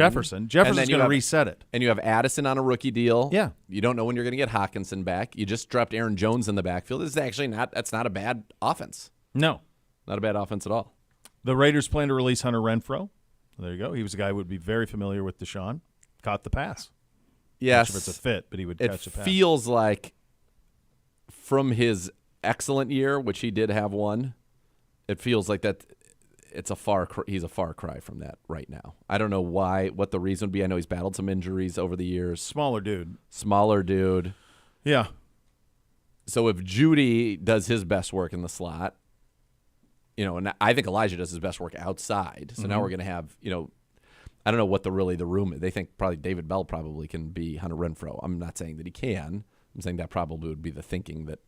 Jefferson's going to reset it. And you have Addison on a rookie deal. Yeah. You don't know when you're going to get Hawkinson back. You just dropped Aaron Jones in the backfield. That's not a bad offense. No. Not a bad offense at all. The Raiders plan to release Hunter Renfrow. There you go. He was a guy who would be very familiar with Deshaun. Caught the pass. Yes. Not sure if it's a fit, but he would catch the pass. It feels like from his excellent year, which he did have one, it feels like that he's a far cry from that right now. I don't know what the reason would be. I know he's battled some injuries over the years. Smaller dude. Yeah. So if Judy does his best work in the slot, and I think Elijah does his best work outside. So now we're going to have, I don't know what the room is. They think probably David Bell probably can be Hunter Renfrow. I'm not saying that he can. I'm saying that probably would be the thinking that,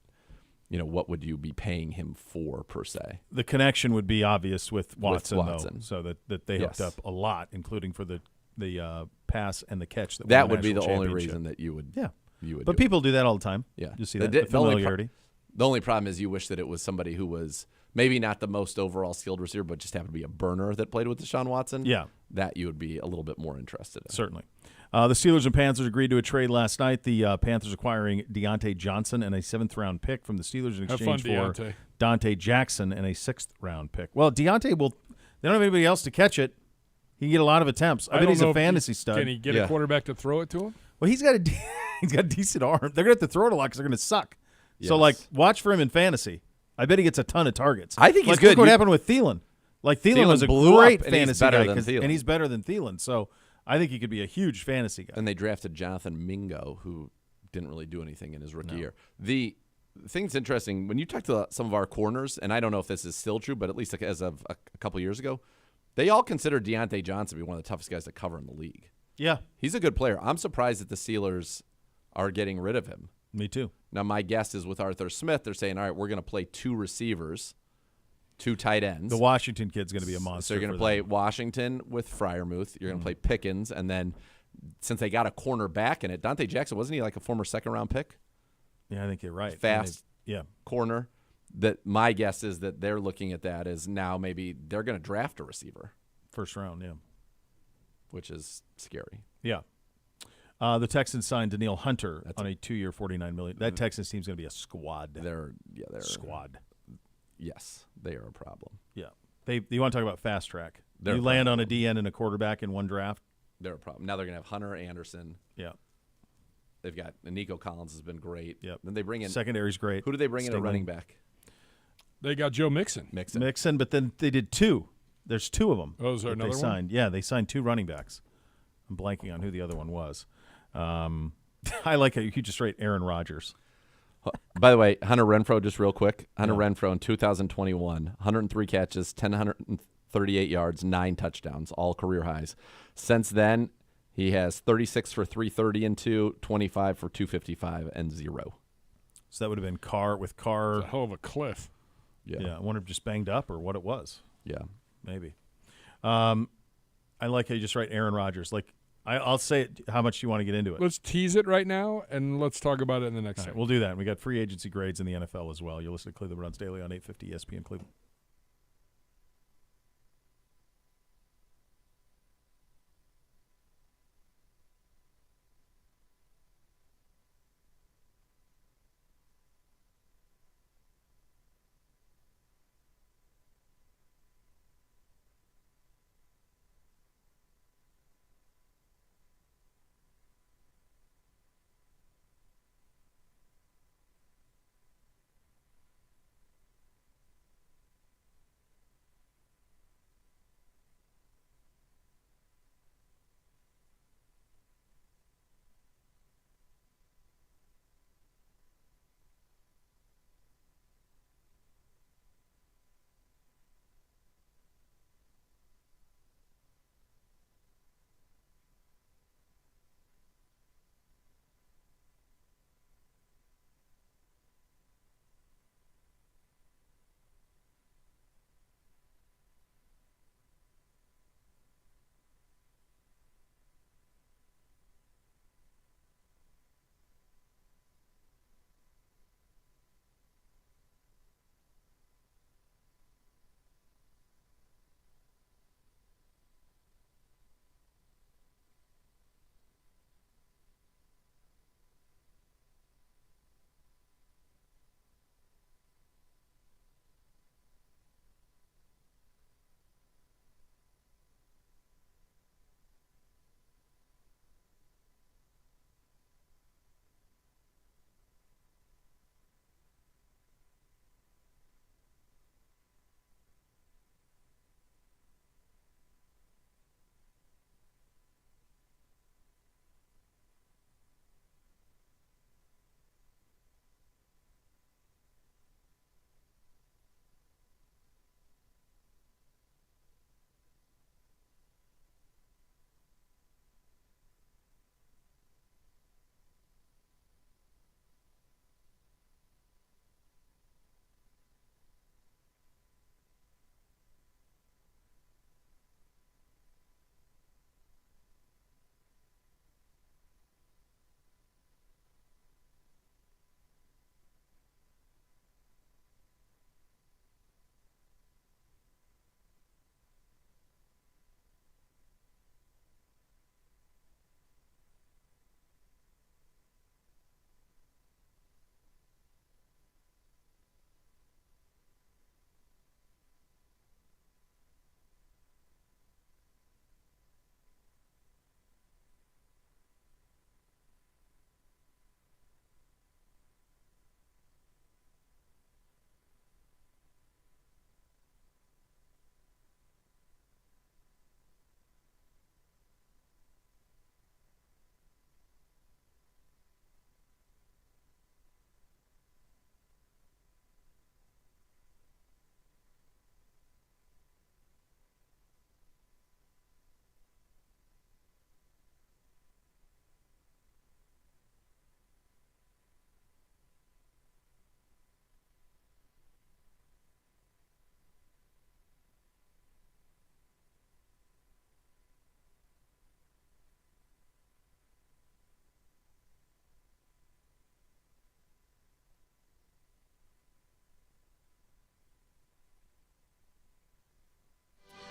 what would you be paying him for per se? The connection would be obvious with Watson. Though, so that they hooked up a lot, including for the pass and the catch. That would be the only reason that you would. Yeah, you would. But people do that all the time. Yeah, you see that the familiarity. The only problem is you wish that it was somebody who was maybe not the most overall skilled receiver, but just happened to be a burner that played with Deshaun Watson. Yeah, that you would be a little bit more interested in. Certainly. The Steelers and Panthers agreed to a trade last night. The Panthers acquiring Deontay Johnson and a 7th-round pick from the Steelers in exchange for Dante Jackson and a 6th-round pick. Well, Deontay they don't have anybody else to catch it. He can get a lot of attempts. I bet he's a fantasy stud. Can he get a quarterback to throw it to him? Well, he's got a decent arm. They're going to have to throw it a lot because they're going to suck. Yes. So, watch for him in fantasy. I bet he gets a ton of targets. I think he's good. Look what happened with Thielen. Thielen was a great fantasy guy, and he's better than Thielen. So I think he could be a huge fantasy guy. And they drafted Jonathan Mingo, who didn't really do anything in his rookie year. The thing that's interesting, when you talk to some of our corners, and I don't know if this is still true, but at least as of a couple years ago, they all consider Deontay Johnson to be one of the toughest guys to cover in the league. Yeah. He's a good player. I'm surprised that the Steelers are getting rid of him. Me too. Now, my guess is with Arthur Smith, they're saying, all right, we're going to play 2 receivers, 2 tight ends. The Washington kid's going to be a monster. So you're going to play Washington with Freiermuth. You're going to play Pickens. And then since they got a corner back in it, Dante Jackson, wasn't he like a former 2nd-round pick? Yeah, I think you're right. Fast corner. That my guess is that they're looking at that as now maybe they're going to draft a receiver. 1st round, yeah. Which is scary. Yeah. The Texans signed Danielle Hunter on a 2-year, $49 million. That Texans team's going to be a squad. They're squad. Yes, they are a problem. Yeah. You want to talk about fast track. You land on a DN and a quarterback in one draft. They're a problem. Now they're going to have Hunter Anderson. Yeah. They've got Nico Collins has been great. Yep. Then they bring in secondary's great. Who do they bring in a running back? They got Joe Mixon. Mixon, but then they did 2. There's 2 of them. Oh, is there another one? Yeah, they signed 2 running backs. I'm blanking on who the other one was. I like how you just rate Aaron Rodgers. By the way, Hunter Renfrow, just real quick. Hunter Renfrow in 2021, 103 catches, 1,038 yards, 9 touchdowns, all career highs. Since then, he has 36 for 330 and 2, 25 for 255 and 0. So that would have been Carr with Carr. It's a hell of a cliff. Yeah, I wonder if just banged up or what it was. Yeah. Maybe. I like how you just write Aaron Rodgers. Like, I'll say it, how much you want to get into it. Let's tease it right now, and let's talk about it in the next segment. We'll do that. We got free agency grades in the NFL as well. You'll listen to Cleveland Browns Daily on 850 ESPN Cleveland.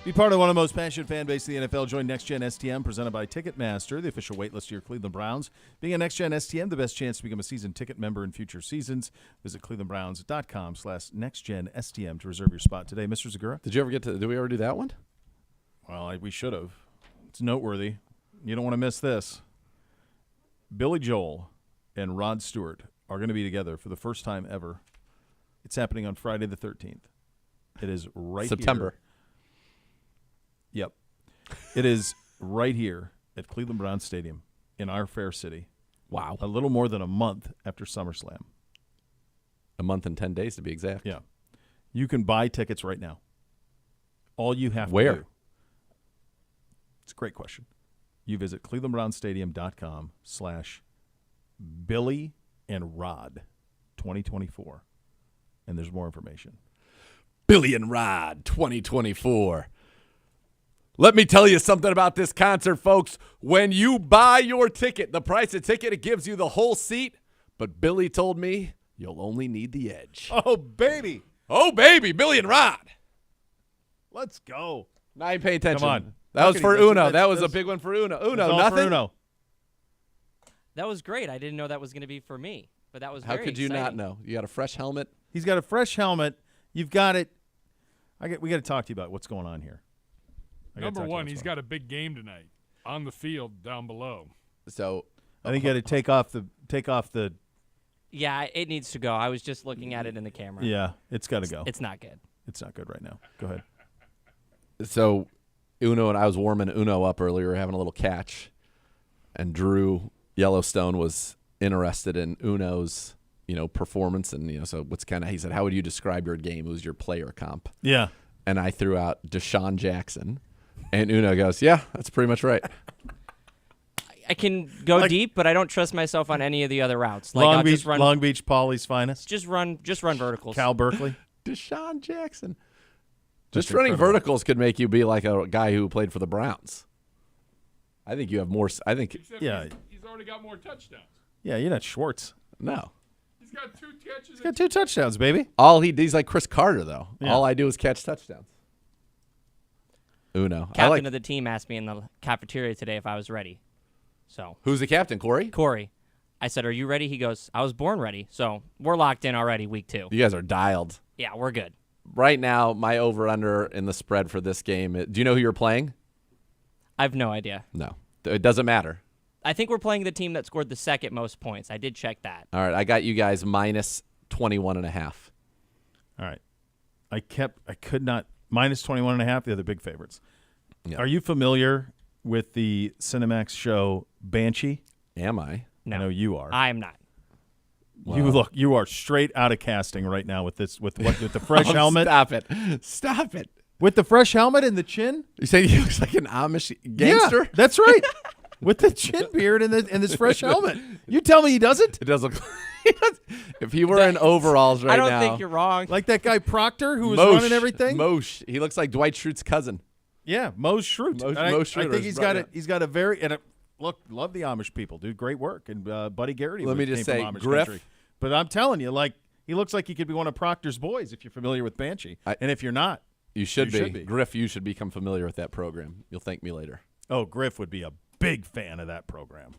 Be part of one of the most passionate fan base in the NFL. Join Next Gen STM, presented by Ticketmaster, the official waitlist to your Cleveland Browns. Being a Next Gen STM, the best chance to become a season ticket member in future seasons. Visit clevelandbrowns.com/nextgenstm to reserve your spot today. Mr. Zagura? Did we ever do that one? Well, we should have. It's noteworthy. You don't want to miss this. Billy Joel and Rod Stewart are going to be together for the first time ever. It's happening on Friday the 13th. It is right September. here. Yep. It is right here at Cleveland Browns Stadium in our fair city. Wow. A little more than a month after SummerSlam. A month and 10 days to be exact. Yeah. You can buy tickets right now. All you have to Where? do. It's a great question. You visit clevelandbrownstadium.com/Billy and Rod 2024. And there's more information. Billy and Rod 2024. Let me tell you something about this concert, folks. When you buy your ticket, the price of ticket, it gives you the whole seat. But Billy told me you'll only need the edge. Oh, baby. Oh, baby, Billy and Rod. Let's go. Now you pay attention. Come on. That was for Uno. That was a that's- big one for Uno. Uno, It's all nothing? for Uno. That was great. I didn't know that was going to be for me, but that was How very could you not exciting. know? You got a fresh helmet? He's got a fresh helmet. You've got it. We got to talk to you about what's going on here. Number one, he's got a big game tonight on the field down below. So I think you got to take off the. Yeah, it needs to go. I was just looking at it in the camera. Yeah, it's got to go. It's not good. It's not good right now. Go ahead. So Uno and I was warming Uno up earlier, we were having a little catch, and Drew Yellowstone was interested in Uno's, performance, and so he said, how would you describe your game? It was your player comp, Yeah. and I threw out Deshaun Jackson, and Uno goes, yeah, that's pretty much right. I can go deep, but I don't trust myself on any of the other routes. Like Long I'll Beach, just run, Long Beach, Paulie's finest. just run verticals. Cal Berkeley. Deshaun Jackson. That's Just running incredible. verticals could make you be like a guy who played for the Browns. I think you have more. I think Except Yeah. he's already got more touchdowns. Yeah, you're not Schwartz. no. He's got 2 catches. He's got 2 touchdowns, baby. He's like Chris Carter though. Yeah. All I do is catch touchdowns. Uno. Captain of the team asked me in the cafeteria today if I was ready. So Who's the captain, Corey? Corey, I said, "Are you ready?" He goes, "I was born ready." So we're locked in already. Week 2. You guys are dialed. Yeah, we're good. Right now, my over-under in the spread for this game, do you know who you're playing? I have no idea. No. It doesn't matter. I think we're playing the team that scored the second most points. I did check that. All right, I got you guys minus 21.5. All right. I could not. Minus 21.5, the other big favorites. Yeah. Are you familiar with the Cinemax show Banshee? Am I? No, I know you are. I am not. You are straight out of casting right now with this with the fresh helmet. Stop it. Stop it. With the fresh helmet and the chin? You say he looks like an Amish gangster? Yeah, that's right. With the chin beard and this fresh helmet. You tell me he doesn't? It does look if he were in overalls right I don't now. think you're wrong. Like that guy Proctor who was Moshe, running everything? Moshe. He looks like Dwight Schrute's cousin. Yeah, Mose Schrute. Mose I Schrute think is he's right, got yeah. it. He's got a very look. Love the Amish people, dude. Great work. And Buddy Garrity. Let me just came say, from Amish Griff. country. But I'm telling you, like he looks like he could be one of Proctor's boys if you're familiar with Banshee. And if you're not, You should You be. should be. Griff, you should become familiar with that program. You'll thank me later. oh, Griff would be a big fan of that program.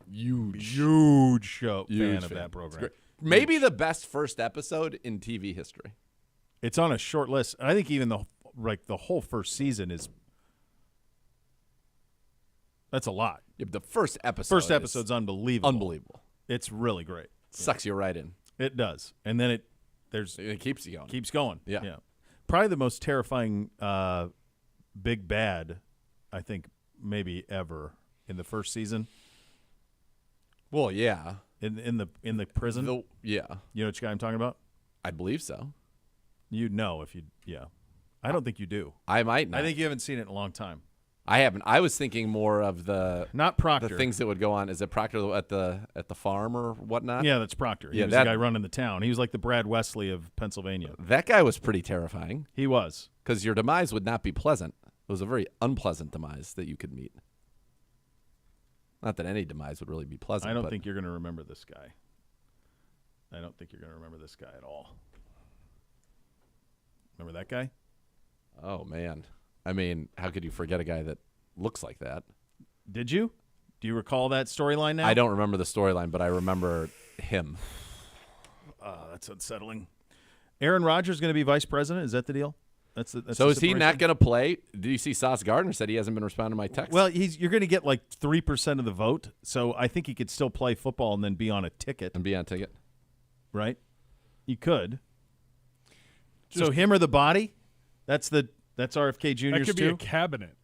Huge Fan of that program. Maybe the best first episode in TV history. It's on a short list. I think even the whole first season is. That's a lot. Yeah, but the first episode. First episode's unbelievable. unbelievable. It's really great. Sucks you right in. It does, and then it keeps you going. keeps going. Yeah. Probably the most terrifying big bad, I think, maybe ever in the first season. Well, yeah. In the prison. Yeah. You know which guy I'm talking about? I believe so. You'd know if you. Yeah. I don't think you do. I might not. I think you haven't seen it in a long time. I haven't. I was thinking more of the Not Proctor. the things that would go on. Is it Proctor at the farm or whatnot? Yeah, that's Proctor. He Yeah, was that- the guy running the town. He was like the Brad Wesley of Pennsylvania. That guy was pretty terrifying He was. because your demise would not be pleasant. It was a very unpleasant demise that you could meet. Not that any demise would really be pleasant. I don't but think you're going to remember this guy. I don't think you're going to remember this guy at all. Remember that guy? Oh man, I mean, how could you forget a guy that looks like that? Did you? Do you recall that storyline now? I don't remember the storyline, but I remember him. That's unsettling. Aaron Rodgers going to be vice president? Is that the deal? That's So the is he separation? not going to play? Do you see Sauce Gardner said he hasn't been responding to my text? Well, you're going to get like 3% of the vote, so I think he could still play football and then be on a ticket, and be on ticket. right? You could. So him or the body? That's RFK Jr.'s That could be too? a cabinet.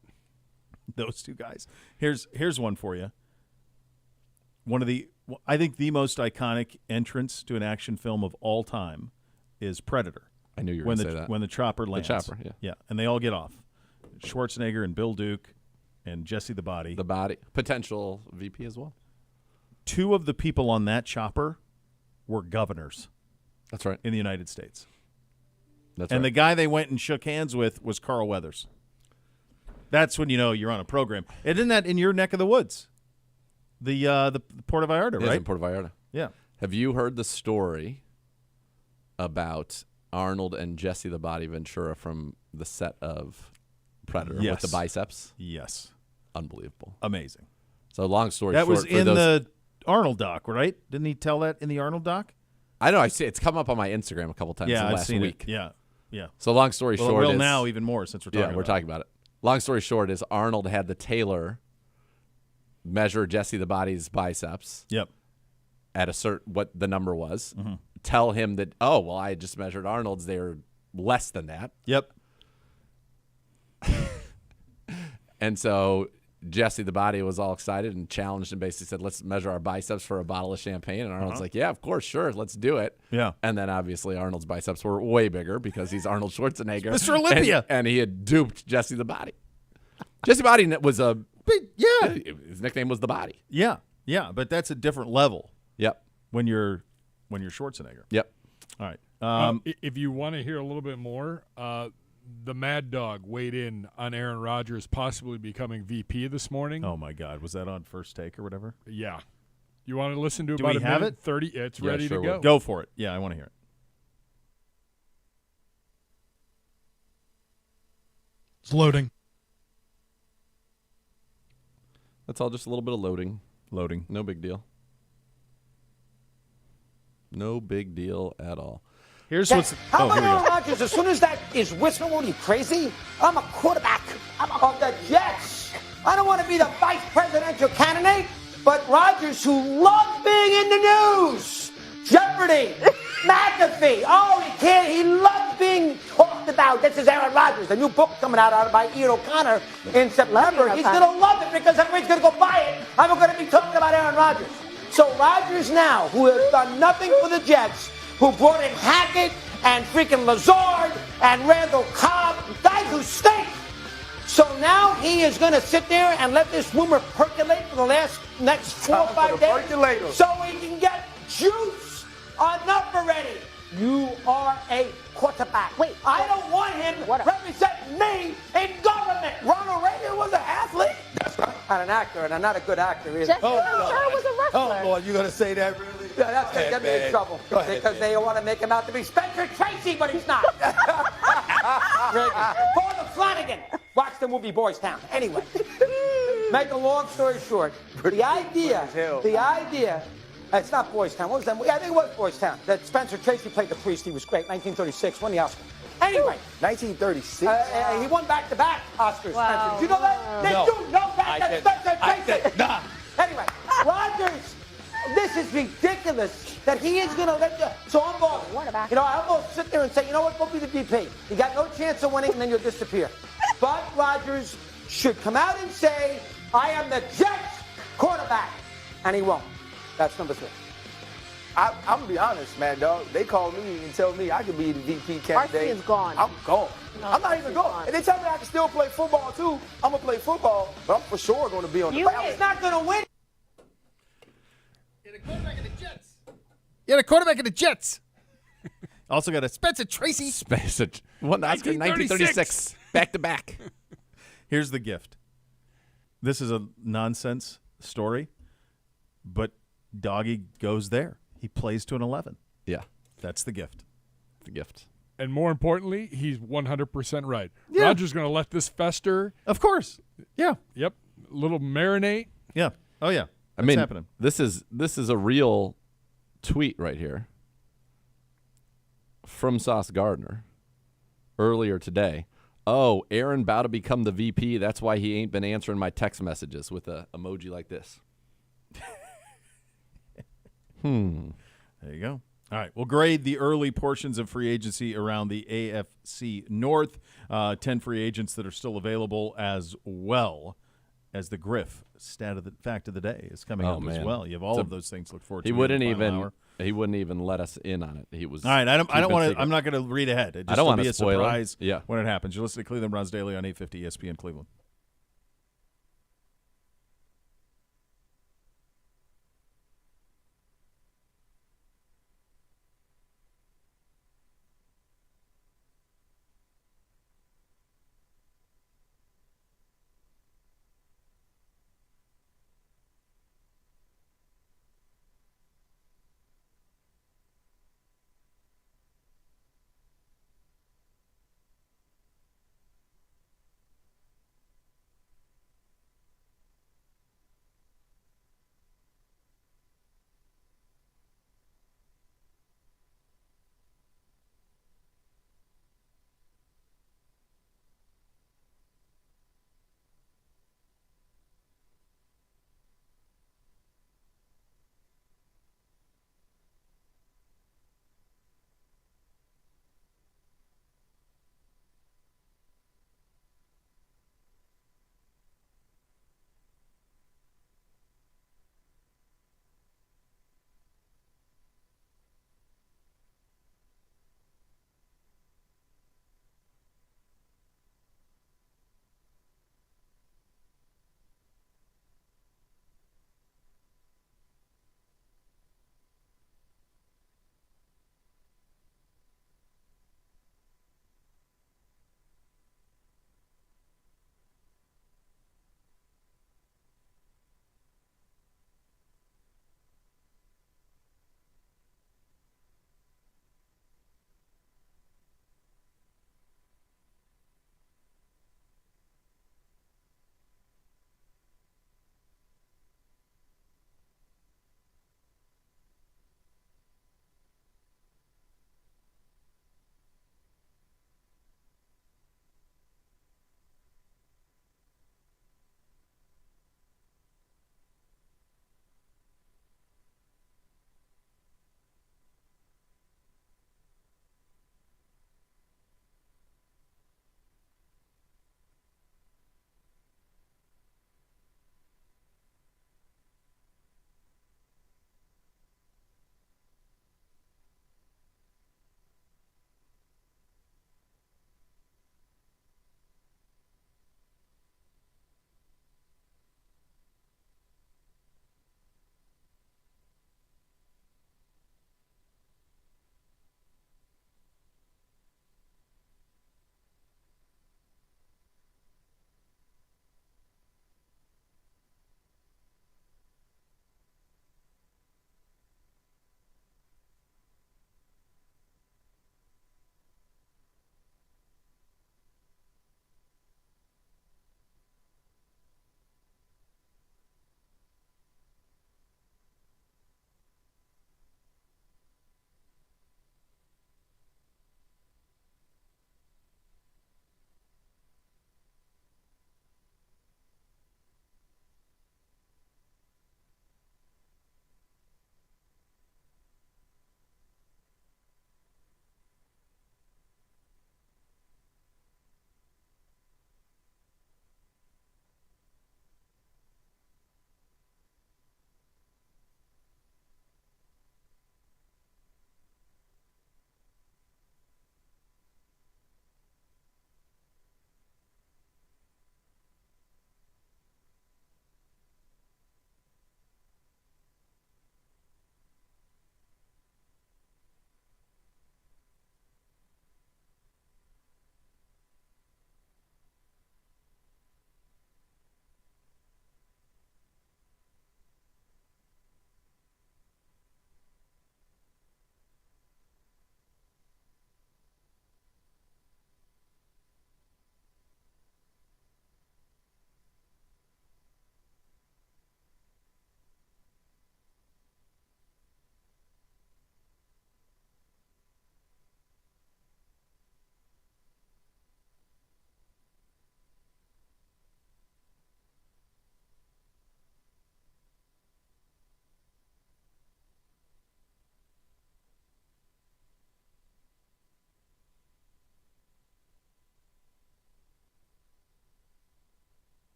Those two guys. Here's one for you. One of the I think the most iconic entrance to an action film of all time is Predator. I knew you were going to say that. When the chopper lands. The chopper, yeah. Yeah, and they all get off. Schwarzenegger and Bill Duke and Jesse the Body. The Body. Potential VP as well. 2 of the people on that chopper were governors. That's right. In the United States. That's and right. the guy they went and shook hands with was Carl Weathers. That's when you know you're on a program. And isn't that in your neck of the woods? The Puerto Vallarta, right? In Puerto Vallarta. Yeah. Have you heard the story about Arnold and Jesse the Body Ventura from the set of Predator with the biceps? Yes. Unbelievable. Amazing. So long story short. That was in the Arnold doc, right? Didn't he tell that in the Arnold doc? I know. I see. It's come up on my Instagram a couple times last week. Yeah. Yeah. So long story short it will is, now even more since we're talking about it. Yeah, we're talking about it. Long story short is Arnold had the tailor measure Jesse the Body's biceps. Yep. At a certain what the number was. Mm-hmm. Tell him that, oh, well, I just measured Arnold's. They're less than that. Yep. And so Jesse the Body was all excited and challenged and basically said, let's measure our biceps for a bottle of champagne. And Arnold's like, yeah, of course, sure, let's do it. Yeah. And then obviously Arnold's biceps were way bigger because he's Arnold Schwarzenegger. Mr. Olympia. And he had duped Jesse the Body. Jesse Body was his nickname was the Body. Yeah. Yeah, but that's a different level. Yep. When you're Schwarzenegger. Yep. All right. If you want to hear a little bit more, the Mad Dog weighed in on Aaron Rodgers possibly becoming VP this morning. Oh my God, was that on First Take or whatever? Yeah. You want to listen to Do about we a have minute it? 30? It's ready to go. Go for it. Yeah, I want to hear it. It's loading. That's all just a little bit of loading. Loading. No big deal. No big deal at all. Here's what's. How about here we Aaron go. Rodgers? As soon as that is whistling, what are you, crazy? I'm a quarterback of the Jets. I don't want to be the vice presidential candidate, but Rodgers, who loves being in the news, Jeopardy, McAfee. Oh, he can't. He loves being talked about. This is Aaron Rodgers. The new book coming out by Ian O'Connor in September. He's going to love it because everybody's going to go buy it. I'm going to be talking about Aaron Rodgers. So Rodgers now, who has done nothing for the Jets, who brought in Hackett and freaking Lazard and Randall Cobb, guys who stink. So now he is going to sit there and let this rumor percolate for the next 4 or 5 days so he can get juice. Enough already. You are a quarterback. Wait. I don't want him representing me in government. Ronald Reagan was an athlete. That's right. And an actor, and I'm not a good actor either. Jesse Ventura was a wrestler. Oh, Lord, you're going to say that really? Yeah, that's going to get me in trouble. Because they want to make him out to be Spencer Tracy, but he's not. Father Flanagan. Watch the movie Boys Town. Anyway, make a long story short, the idea, it's not Boys Town. What was that movie? I think it was Boys Town. That Spencer Tracy played the priest. He was great. 1936, won the Oscar. Anyway. 1936? He won back-to-back Oscars, Wow. Spencer. Do you know that? They do know that, Spencer Tracy. Anyway, Rodgers, this is ridiculous that he is going to let you. So I'm going, you know, I almost sit there and say, you know what, go be the VP. You got no chance of winning, and then you'll disappear. But Rodgers should come out and say, I am the Jets quarterback. And he won't. That's number 3. I'm going to be honest, man, dog. They call me and tell me I could be the VP candidate. RC is gone. I'm gone. No, I'm not even going. And they tell me I can still play football, too. I'm going to play football, but I'm for sure going to be on the ballot. He's not going to win. You're the quarterback of the Jets. Also got a Spencer Tracy. Won the Oscar in 1936. Back to back. Here's the gift. This is a nonsense story, but Doggy goes there. He plays to an 11. Yeah. That's the gift. The gift. And more importantly, he's 100% right. Yeah. Rodgers going to let this fester. Of course. Yeah. Yep. Little marinate. Yeah. Oh, yeah. I mean, happening. This is a real tweet right here from Sauce Gardner earlier today. Oh, Aaron about to become the VP. That's why he ain't been answering my text messages with a emoji like this. There you go. All right, we'll grade the early portions of free agency around the AFC North. 10 free agents that are still available as well. as the Griff fact of the day is coming up as man. well. You have all of those things to look forward to. He wouldn't even let us in on it. He was all right. I don't want to. I'm not going to read ahead. It just I don't want to be to a spoil surprise it. when it happens. You're listening to Cleveland Browns Daily on 850 ESPN Cleveland.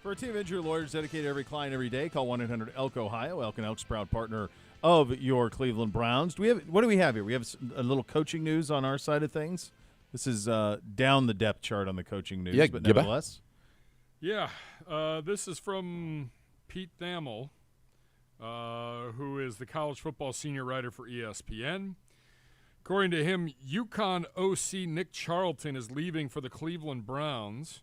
For a team of injury lawyers dedicated to every client every day, call 1-800-ELK-OHIO. Elk and Elk's proud partner of your Cleveland Browns. What do we have here? We have a little coaching news on our side of things. This is down the depth chart on the coaching news, but nevertheless. Yeah, this is from Pete Thamel, who is the college football senior writer for ESPN. According to him, UConn OC Nick Charlton is leaving for the Cleveland Browns,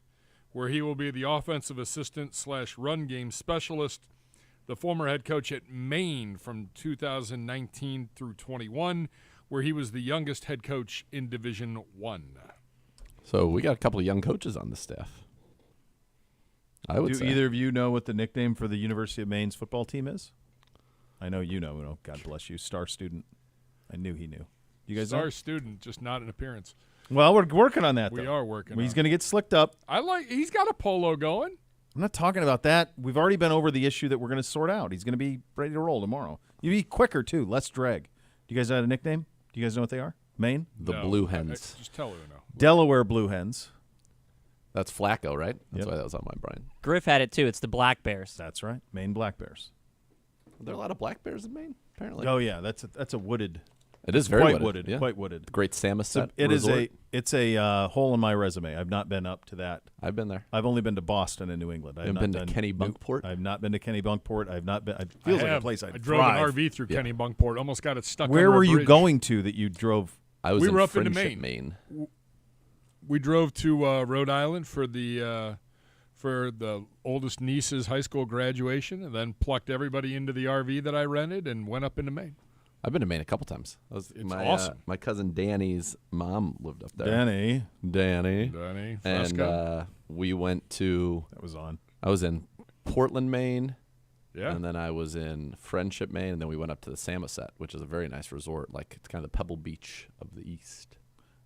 where he will be the offensive assistant / run game specialist, the former head coach at Maine from 2019 through 21, where he was the youngest head coach in Division I. So we got a couple of young coaches on the staff. I would say. Do either of you know what the nickname for the University of Maine's football team is? I know you know. Oh, God bless you. Star student. I knew he knew. You guys Star know? student, just not an appearance. Well, we're working on that, We though. are working He's on going to get slicked up. He's got a polo going. I'm not talking about that. We've already been over the issue that we're going to sort out. He's going to be ready to roll tomorrow. You'd be quicker, too. Less drag. Do you guys have a nickname? Do you guys know what they are? Maine? The No, Blue Hens. Just tell her no. Delaware Blue Hens. That's Flacco, right? That's Yep. why that was on my brain. Griff had it too. It's the Black Bears. That's right. Maine Black Bears. Are there a lot of black bears in Maine? Apparently. Oh, yeah. That's a wooded. It is very quite wooded. wooded. Yeah. Quite wooded. The Great Samoset It's Resort. a hole in my resume. I've not been up to that. I've been there. I've only been to Boston and New England. I've You've not been to done Kennebunkport? I've not been to Kennebunkport. I've not been. It feels like a place I'd I drove thrive. an RV through Kennebunkport. Almost got it stuck. Where under a were you bridge. going to that you drove? I was We in were up into Friendship, Maine. Maine. We drove to Rhode Island for the oldest niece's high school graduation, and then plucked everybody into the RV that I rented and went up into Maine. I've been to Maine a couple times. It's my, awesome. My cousin Danny's mom lived up there. Danny. Danny. Danny, And Fresco. we went to. That was on. I was in Portland, Maine. Yeah. And then I was in Friendship, Maine, and then we went up to the Samoset, which is a very nice resort. Like, it's kind of the Pebble Beach of the East.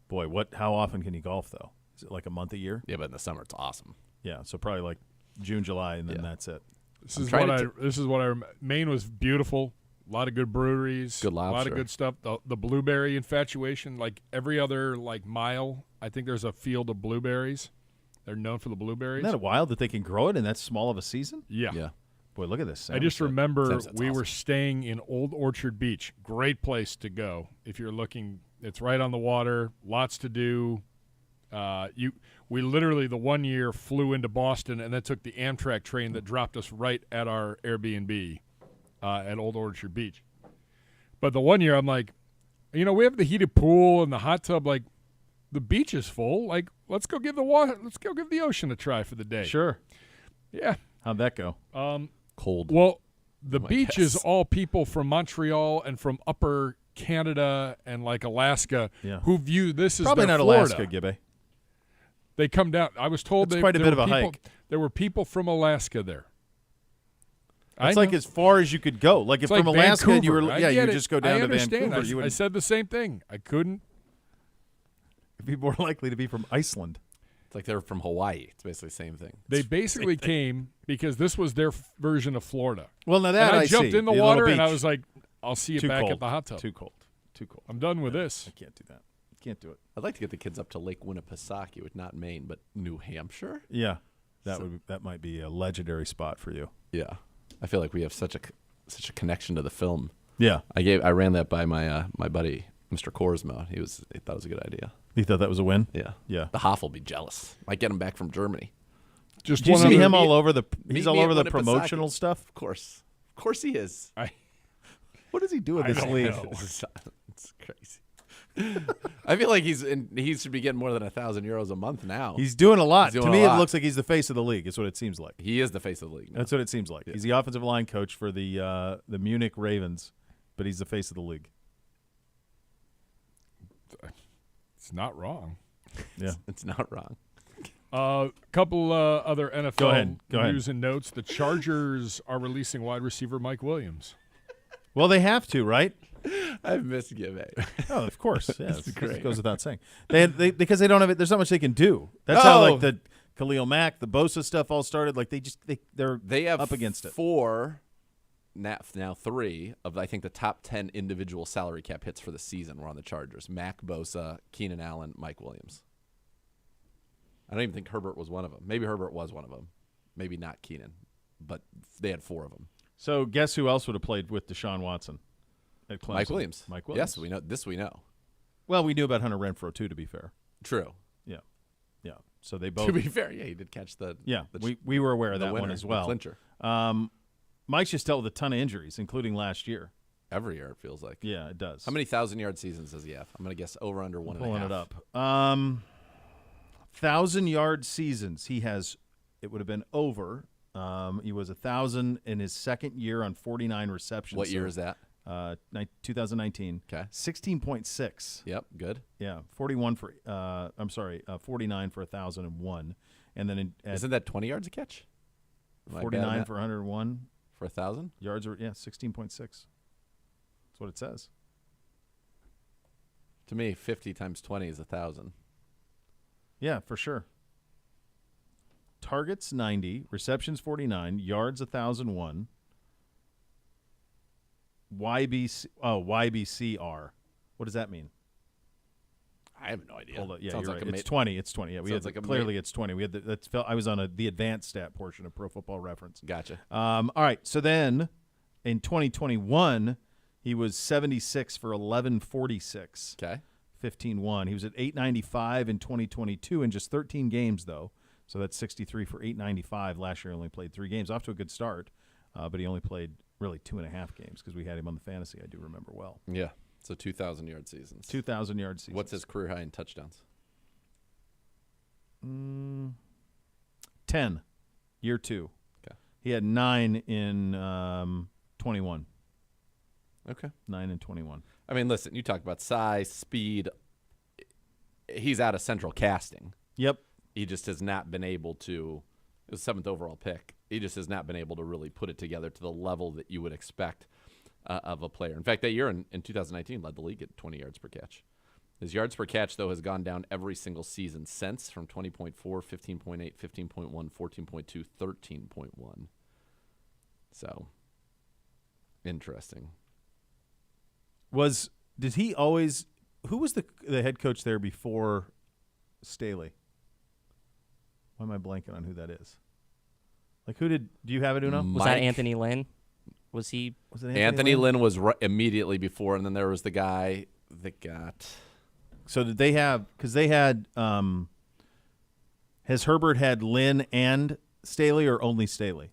Boy, how often can you golf though? Is it like a month a year? Yeah, but in the summer it's awesome. Yeah, so probably like June, July, and then Yeah. that's it. This I'm is trying what to This is what I. Maine was beautiful. A lot of good breweries. Good A lot lobster. of good stuff. The blueberry infatuation. Like every other mile, I think there's a field of blueberries. They're known for the blueberries. Isn't that wild that they can grow it in that small of a season? Yeah. Yeah. Boy, look at this. I just Samoset. remember Samoset's we were awesome. staying in Old Orchard Beach. Great place to go if you're looking. It's right on the water. Lots to do. We literally the one year flew into Boston and then took the Amtrak train that dropped us right at our Airbnb at Old Orchard Beach. But the one year I'm like, we have the heated pool and the hot tub. Like, the beach is full. Like, let's go give the ocean a try for the day. Sure. Yeah. How'd that go? Cold. Well, the My beach is guess. all people from Montreal and from upper Canada and Alaska Yeah. who view this as Probably their not Florida. Alaska, Gibby. They come down. I was told That's they, quite a there bit were of a people, hike. There were people from Alaska there. It's I like know. as far as you could go. Like if It's like from Alaska you Vancouver. were, I yeah, you get it. just go down I to understand. Vancouver. You I would said the same thing. I couldn't. be more likely to be from Iceland. It's like they're from Hawaii. It's basically the same thing. They basically came because this was their version of Florida. Well, now that And I jumped see. in the little water and I beach. was like, I'll see you Too back cold. at the hot tub. Too cold. Too cold. I'm done with this. I can't do that. Can't do it. I'd like to get the kids up to Lake Winnipesaukee, which not Maine, but New Hampshire. Yeah, that might be a legendary spot for you. Yeah, I feel like we have such a connection to the film. Yeah, I ran that by my my buddy Mr. Korsmo. He thought it was a good idea. you thought that was a win? Yeah, Yeah. The Hoff will be jealous. Might get him back from Germany. Just Do you one see other- him all over the? meet He's all me at over the Winnipesaukee. promotional stuff. Of course he is. What does he do with I this don't league? know. It's crazy. I feel like he should be getting more than €1,000 a month now. He's doing a lot. He's To doing me, a it lot. looks like he's the face of the league. Is what it seems like. He is the face of the league now. That's what it seems like. He's the offensive line coach for the Munich Ravens, but he's the face of the league. It's not wrong. Yeah. It's not wrong. Couple other NFL Go ahead. news and notes. The Chargers are releasing wide receiver Mike Williams. Well, they have to, right? I've missed Give. Oh, of course. Yeah, it great. goes without saying. They because they don't have it. There's not much they can do. That's how Oh. like the Khalil Mack, the Bosa stuff all started. Like they're They have up against it. 4, now 3 of I think the top 10 individual salary cap hits for the season were on the Chargers. Mack, Bosa, Keenan Allen, Mike Williams. I don't even think Herbert was one of them. Maybe Herbert was one of them. Maybe not Keenan, but they had 4 of them. So guess who else would have played with Deshaun Watson at Clemson? Mike Williams. Mike Williams. Yes, we know. This we know. Well, we knew about Hunter Renfrow, too, to be fair. True. Yeah. Yeah. So they both. To be fair, yeah, he did catch the. Yeah, we were aware of that winner, one as well. The clincher. Mike's just dealt with a ton of injuries, including last year. Every year, it feels like. Yeah, it does. How many 1,000-yard seasons does he have? I'm going to guess over under 1.5. Pulling it up. 1,000-yard seasons. He has. It would have been over. He was 1,000 in his second year on 49 receptions. What year is that? 2019. Okay. 16.6. Yep. Good. Yeah. 49 for 1,001, and then Isn't that 20 yards a catch? 49 for 101 for 1,000 yards. 16.6. That's what it says. To me, 50 times 20 is 1,000. Yeah, for sure. Targets 90, receptions 49, yards 1,001. YBCR. What does that mean? I have no idea. Hold on. Yeah, Sounds you're like right. It's 20. It's 20. Yeah, we had clearly it's 20. We had I was on the advanced stat portion of Pro Football Reference. Gotcha. All right. So then, in 2021, he was 76 for 1146. Okay. 15-1. He was at 895 in 2022 in just 13 games, though. So that's 63 for 895. Last year, he only played 3 games. Off to a good start, but he only played really 2.5 games because we had him on the fantasy. I do remember well. Yeah. So 2,000-yard seasons. 2,000-yard seasons. What's his career high in touchdowns? 10, year 2. Okay. He had 9 in 21. Okay. 9 and 21. I mean, listen, you talk about size, speed. He's out of central casting. Yep. He just has not been able to. It was 7th overall pick. He just has not been able to really put it together to the level that you would expect of a player. In fact, that year in 2019 led the league at 20 yards per catch. His yards per catch, though, has gone down every single season since, from 20.4, 15.8, 15.1, 14.2, 13.1. So, interesting. Did he always – who was the head coach there before Staley? Why am I blanking on who that is? Like, do you have it, Uno? Was that Anthony Lynn? Was it Anthony Lynn was immediately before, and then there was the guy that got. So did they have? Because they had. Has Herbert had Lynn and Staley, or only Staley?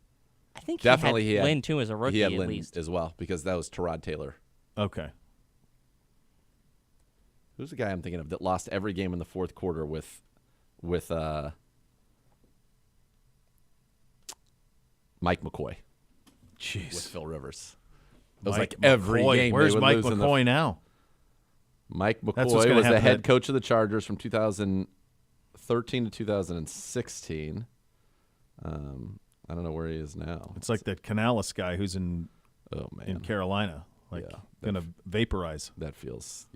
I think definitely he had Lynn too as a rookie. He had at Lynn least as well, because that was Tyrod Taylor. Okay. Who's the guy I'm thinking of that lost every game in the fourth quarter with Mike McCoy? Jeez. With Phil Rivers. It was Mike like every McCoy. game. Where's they would Mike lose McCoy now? Mike That's McCoy was the head coach of the Chargers from 2013 to 2016. I don't know where he is now. It's like that Canales guy who's in Carolina, like gonna vaporize. That feels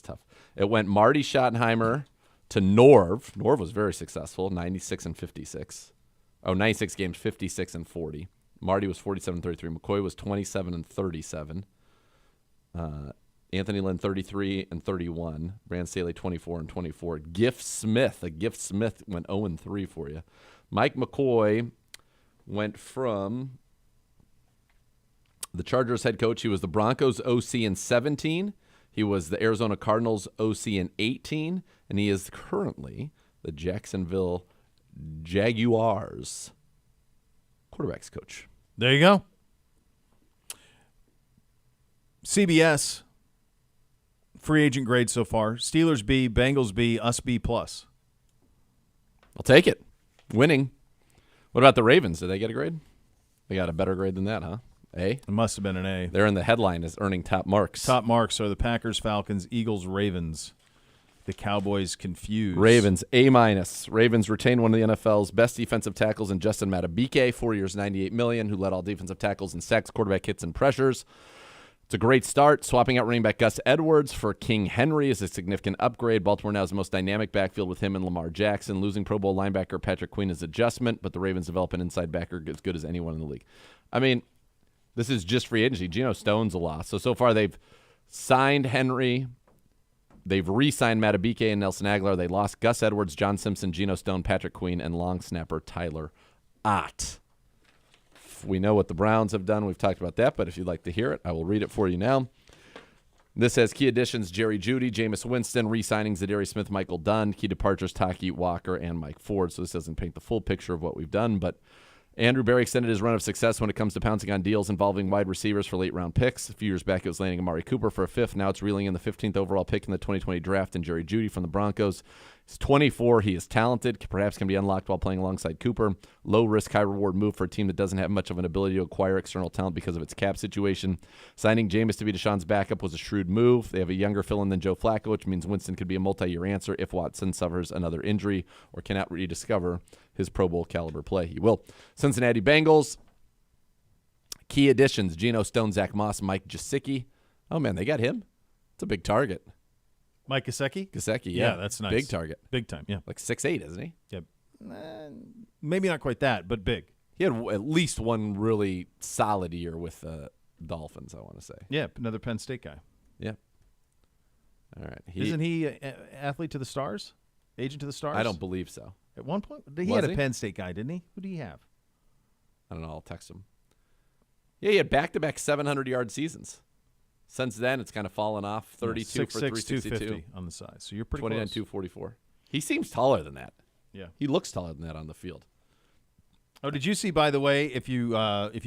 tough. It went Marty Schottenheimer to Norv. Norv was very successful, 96 and 56. 96 games, 56 and 40. Marty was 47-33. McCoy was 27 and 37. Anthony Lynn 33 and 31. Brand Staley 24 and 24. Gift Smith went 0 and 3 for you. Mike McCoy went from the Chargers head coach. He was the Broncos OC in 17. He was the Arizona Cardinals OC in 18, and he is currently the Jacksonville Jaguars quarterbacks coach. There you go. CBS free agent grade so far: Steelers B, Bengals B, us B plus. I'll take it. Winning. What about the Ravens? Did they get a grade? They got a better grade than that, huh? A? It must have been an A. They're in the headline as earning top marks. Top marks are the Packers, Falcons, Eagles, Ravens. The Cowboys confused. Ravens, A-. Ravens retain one of the NFL's best defensive tackles in Justin Madubuike, 4 years, $98 million, who led all defensive tackles in sacks, quarterback hits, and pressures. It's a great start. Swapping out running back Gus Edwards for King Henry is a significant upgrade. Baltimore now has the most dynamic backfield with him and Lamar Jackson. Losing Pro Bowl linebacker Patrick Queen is an adjustment, but the Ravens develop an inside backer as good as anyone in the league. I mean, this is just free agency. Geno Stone's a loss. So far they've signed Henry. They've re-signed Madubuike and Nelson Aguilar. They lost Gus Edwards, John Simpson, Geno Stone, Patrick Queen, and long snapper Tyler Ott. We know what the Browns have done. We've talked about that, but if you'd like to hear it, I will read it for you now. This has key additions: Jerry Jeudy, Jameis Winston, re-signings Zadarius Smith, Michael Dunn, key departures Taki Walker, and Mike Ford. So this doesn't paint the full picture of what we've done, but Andrew Berry extended his run of success when it comes to pouncing on deals involving wide receivers for late-round picks. A few years back, it was landing Amari Cooper for a fifth. Now it's reeling in the 15th overall pick in the 2020 draft and Jerry Jeudy from the Broncos. He's 24. He is talented. Perhaps can be unlocked while playing alongside Cooper. Low-risk, high-reward move for a team that doesn't have much of an ability to acquire external talent because of its cap situation. Signing Jameis to be Deshaun's backup was a shrewd move. They have a younger fill-in than Joe Flacco, which means Winston could be a multi-year answer if Watson suffers another injury or cannot rediscover his Pro Bowl caliber play. He will. Cincinnati Bengals. Key additions: Geno Stone, Zach Moss, Mike Gesicki. Oh, man, they got him. It's a big target. Mike Gesicki? Gesicki, Yeah, that's nice. Big target. Big time, yeah. Like 6'8", isn't he? Yeah. Maybe not quite that, but big. He had at least one really solid year with the Dolphins, I want to say. Yeah, another Penn State guy. Yeah. All right. Isn't he athlete to the Stars? Agent to the Stars? I don't believe so. At one point? He had a Penn State guy, didn't he? Who did he have? I don't know. I'll text him. Yeah, he had back-to-back 700-yard seasons. Since then, it's kind of fallen off. 32 for 362. 250 on the side. So you're pretty 29, close. 244. He seems taller than that. Yeah. He looks taller than that on the field. Oh, did you see, by the way, if you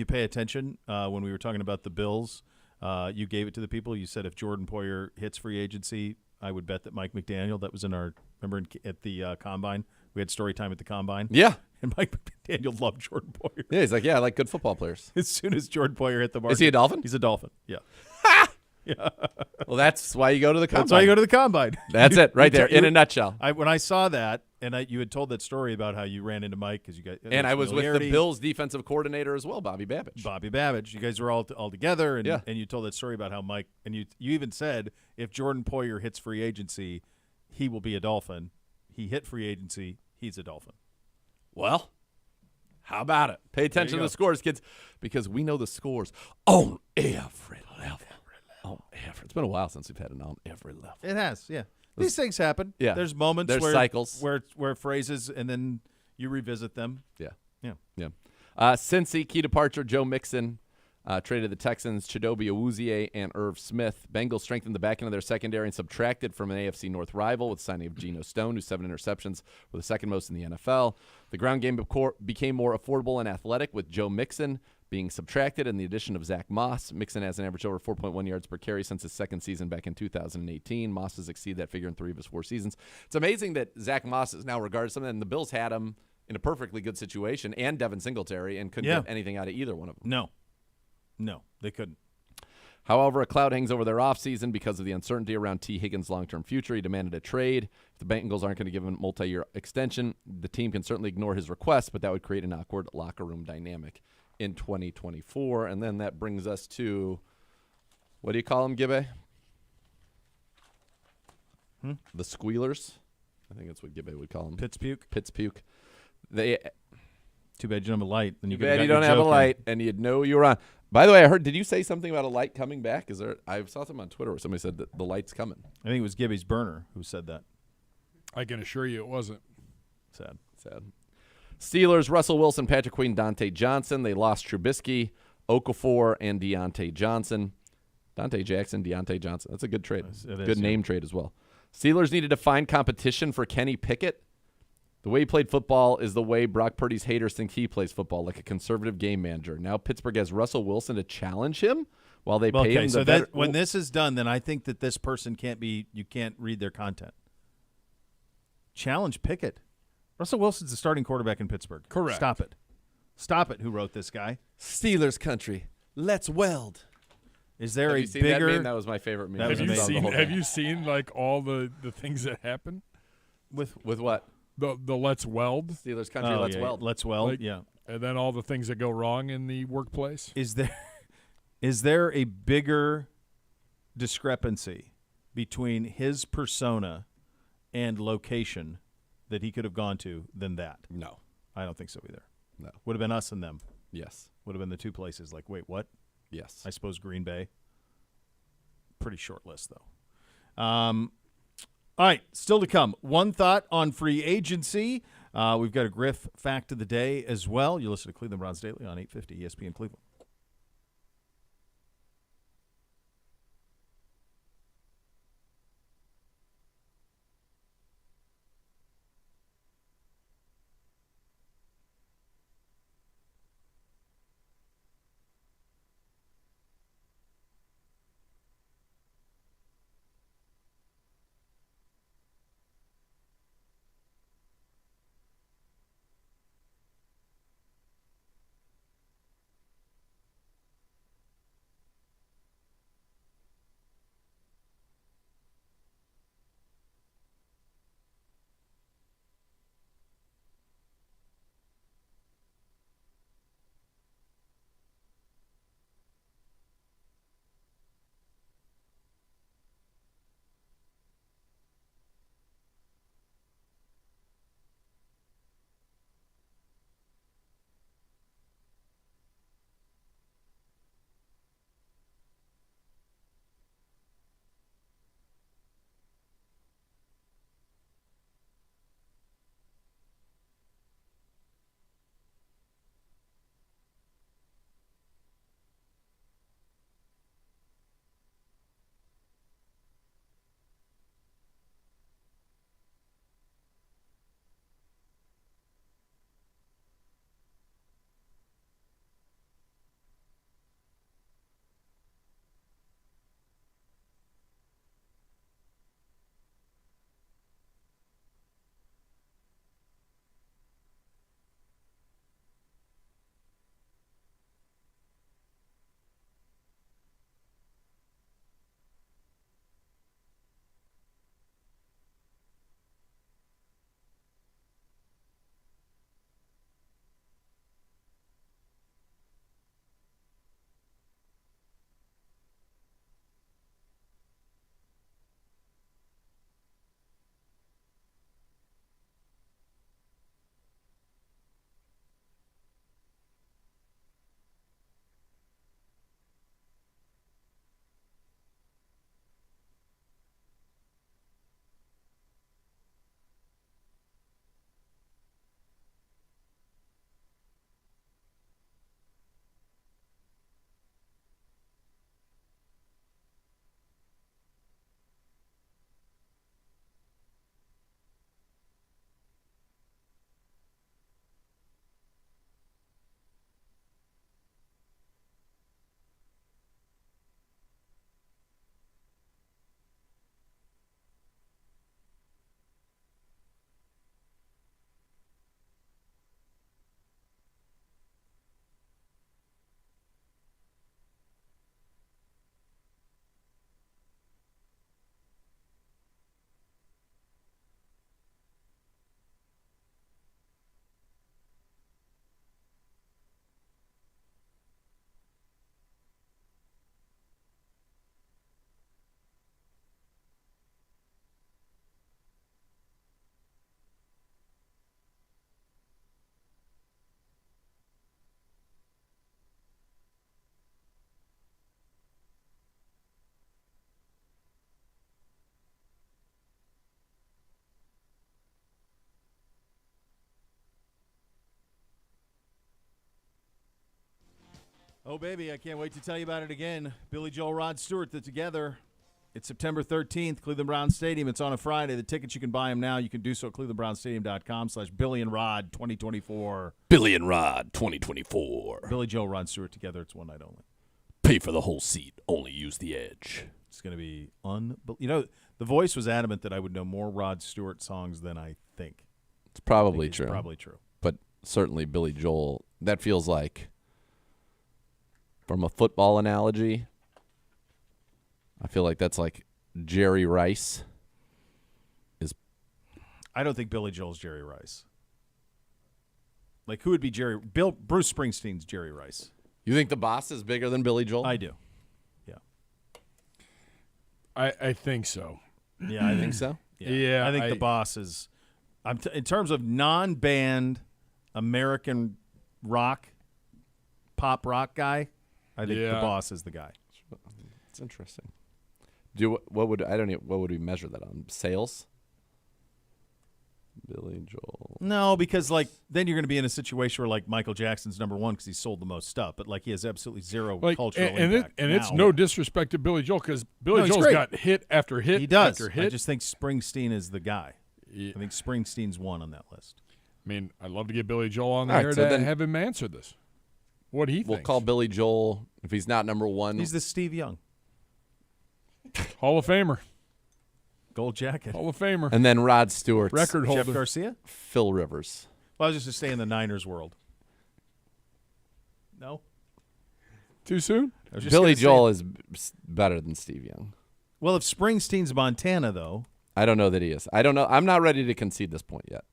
pay attention, when we were talking about the Bills, you gave it to the people. You said if Jordan Poyer hits free agency, I would bet that Mike McDaniel, that was in our, remember at the Combine? We had story time at the Combine. Yeah. And Mike McDaniel loved Jordan Poyer. Yeah, he's like, yeah, I like good football players. As soon as Jordan Poyer hit the market. Is he a Dolphin? He's a Dolphin, yeah. Yeah. Well, that's why you go to the Combine. That's why you go to the Combine. That's it, right there, in a nutshell. When I saw that, and you had told that story about how you ran into Mike because you guys. And I was with the Bills' defensive coordinator as well, Bobby Babbage. Bobby Babbage. You guys were all together, and yeah. And you told that story about how Mike, and you even said if Jordan Poyer hits free agency, he will be a Dolphin. He hit free agency, he's a Dolphin. Well, how about it? Pay attention to the scores, kids, because we know the scores on every level. It's been a while since we've had it on every level. It has, yeah. These things happen. Yeah. There's moments There's where cycles. where phrases, and then you revisit them. Yeah. Yeah. Yeah. Cincy, key departure, Joe Mixon. Traded the Texans, Chidobe Awuzie and Irv Smith. Bengals strengthened the back end of their secondary and subtracted from an AFC North rival with the signing of Geno Stone, who's 7 interceptions, were the second most in the NFL. The ground game became more affordable and athletic with Joe Mixon being subtracted and the addition of Zach Moss. Mixon has an average over 4.1 yards per carry since his second season back in 2018. Moss has exceeded that figure in 3 of his 4 seasons. It's amazing that Zach Moss is now regarded as something, and the Bills had him in a perfectly good situation, and Devin Singletary, and couldn't get anything out of either one of them. No, they couldn't. However, a cloud hangs over their offseason because of the uncertainty around T. Higgins' long-term future. He demanded a trade. If the Bengals aren't going to give him a multi-year extension, the team can certainly ignore his request, but that would create an awkward locker room dynamic in 2024. And then that brings us to, what do you call them, Gibbe? The Squealers. I think that's what Gibbe would call them. Pitts puke. Too bad you don't have a light. Then you don't have a light, and you'd know you were on. By the way, I heard. Did you say something about a light coming back? Is there? I saw something on Twitter where somebody said that the light's coming. I think it was Gibby's burner who said that. I can assure you it wasn't. Sad. Steelers: Russell Wilson, Patrick Queen, Dante Johnson. They lost Trubisky, Okafor, and Deontay Johnson. Dante Jackson, Deontay Johnson. That's a good trade. Good name trade as well. Steelers needed to find competition for Kenny Pickett. The way he played football is the way Brock Purdy's haters think he plays football, like a conservative game manager. Now Pittsburgh has Russell Wilson to challenge him while they pay him. So when this is done, then I think that this person you can't read their content. Challenge Pickett. Russell Wilson's the starting quarterback in Pittsburgh. Correct. Stop it. Who wrote this guy? Steelers country. Let's weld. Is there have a you seen bigger? That meme? That was my favorite meme. Have you seen like all the things that happen? With what? The Let's Weld. Steelers country, let's weld. Let's weld, like, yeah. And then all the things that go wrong in the workplace. Is there a bigger discrepancy between his persona and location that he could have gone to than that? No. I don't think so either. No. Would have been us and them. Yes. Would have been the two places. Like, wait, what? Yes. I suppose Green Bay. Pretty short list, though. All right, still to come. One thought on free agency. We've got a Griff fact of the day as well. You listen to Cleveland Browns Daily on 850 ESPN Cleveland. Oh, baby, I can't wait to tell you about it again. Billy Joel, Rod Stewart, they're together. It's September 13th, Cleveland Browns Stadium. It's on a Friday. The tickets, you can buy them now. You can do so at clevelandbrownsstadium.com/Billy and Rod 2024. Billy and Rod 2024. Billy Joel, Rod Stewart together. It's one night only. Pay for the whole seat. Only use the edge. It's going to be unbelievable. You know, The Voice was adamant that I would know more Rod Stewart songs than I think. It's probably true. Probably true. But certainly Billy Joel, that feels like, from a football analogy, I feel like that's like Jerry Rice. I don't think Billy Joel's Jerry Rice. Like, who would be Bruce Springsteen's Jerry Rice? You think the boss is bigger than Billy Joel? I do. Yeah. I think so. Yeah, I think so. Yeah, I think the boss is. In terms of non-band American rock, pop rock guy, I think the boss is the guy. It's interesting. What would we measure that on? Sales? Billy Joel. No, because like then you're going to be in a situation where like Michael Jackson's number one because he sold the most stuff, but like he has absolutely zero cultural impact. It's no disrespect to Billy Joel because Billy Joel's great. got hit after hit. He does. After hit. I just think Springsteen is the guy. Yeah. I think Springsteen's one on that list. I mean, I'd love to get Billy Joel on All right, there so to then- have him answer this. What he We'll thinks. call Billy Joel if he's not number one. He's the Steve Young. Hall of Famer. Gold jacket. Hall of Famer. And then Rod Stewart. Record holder. Jeff Garcia? Phil Rivers. Well, I was just to stay in the Niners world. No? Too soon? I was just Billy gonna say- Joel is better than Steve Young. Well, if Springsteen's Montana, though, I don't know that he is. I don't know. I'm not ready to concede this point yet.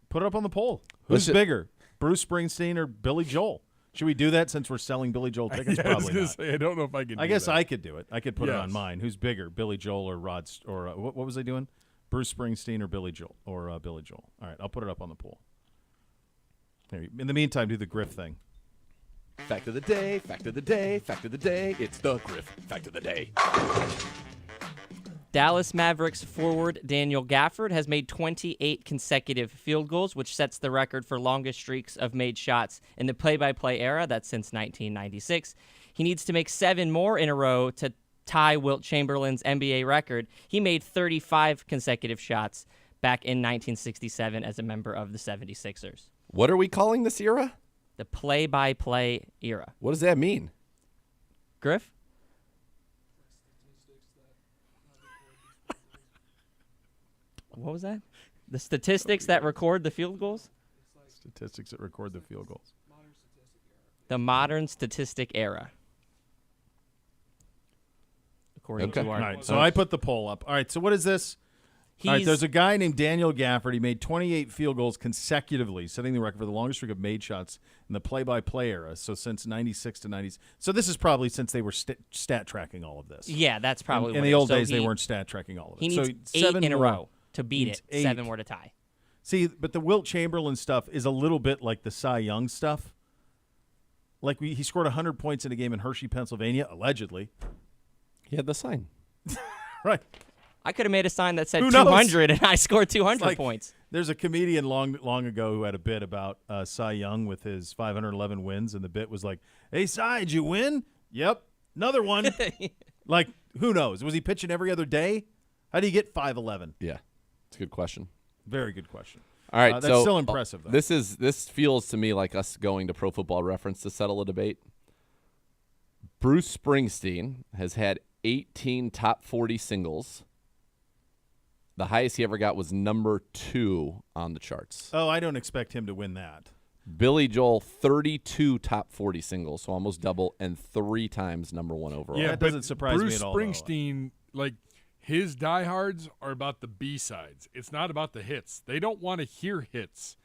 put it up on the poll. Who's Listen- bigger, Bruce Springsteen or Billy Joel? Should we do that since we're selling Billy Joel tickets? I was Probably gonna not. say, I don't know if I can. I do guess that. I could do it. I could put it on Yes. mine. Who's bigger, Billy Joel or what was I doing? Bruce Springsteen or Billy Joel Billy Joel? All right, I'll put it up on the poll. There, in the meantime, do the Griff thing. Fact of the day, fact of the day, fact of the day. It's the Griff fact of the day. Dallas Mavericks forward Daniel Gafford has made 28 consecutive field goals, which sets the record for longest streaks of made shots in the play-by-play era. That's since 1996. He needs to make 7 more in a row to tie Wilt Chamberlain's NBA record. He made 35 consecutive shots back in 1967 as a member of the 76ers. What are we calling this era? The play-by-play era. What does that mean? Griff? What was that? The statistics that record the field goals? Statistics that record the field goals. The modern statistic era. According Okay. to our All right, so I put the poll up. All right, so what is this? All right, there's a guy named Daniel Gafford. He made 28 field goals consecutively, setting the record for the longest streak of made shots in the play-by-play era. So since 96 to 90. So this is probably since they were stat tracking all of this. Yeah, that's probably In what the it is. old So days, they weren't stat tracking all of it. He so needs 7 8 in a more. row to beat Needs it. 8. 7 more to tie. See, but the Wilt Chamberlain stuff is a little bit like the Cy Young stuff. Like he scored 100 points in a game in Hershey, Pennsylvania, allegedly. He had the sign. Right. I could have made a sign that said Who knows? 200 and I scored 200 Like, points. There's a comedian long ago who had a bit about Cy Young with his 511 wins, and the bit was like, "Hey, Cy, did you win? Yep, another one." Like, who knows? Was he pitching every other day? How do you get 511? Yeah, it's a good question. Very good question. All right, that's so still impressive, though. This feels to me like us going to Pro Football Reference to settle a debate. Bruce Springsteen has had 18 top 40 singles. The highest he ever got was number 2 on the charts. Oh, I don't expect him to win that. Billy Joel, 32 top 40 singles, so almost double, and 3 times number 1 overall. Yeah, that doesn't surprise Bruce me at all, though. Springsteen, like his diehards are about the B-sides. It's not about the hits. They don't want to hear hits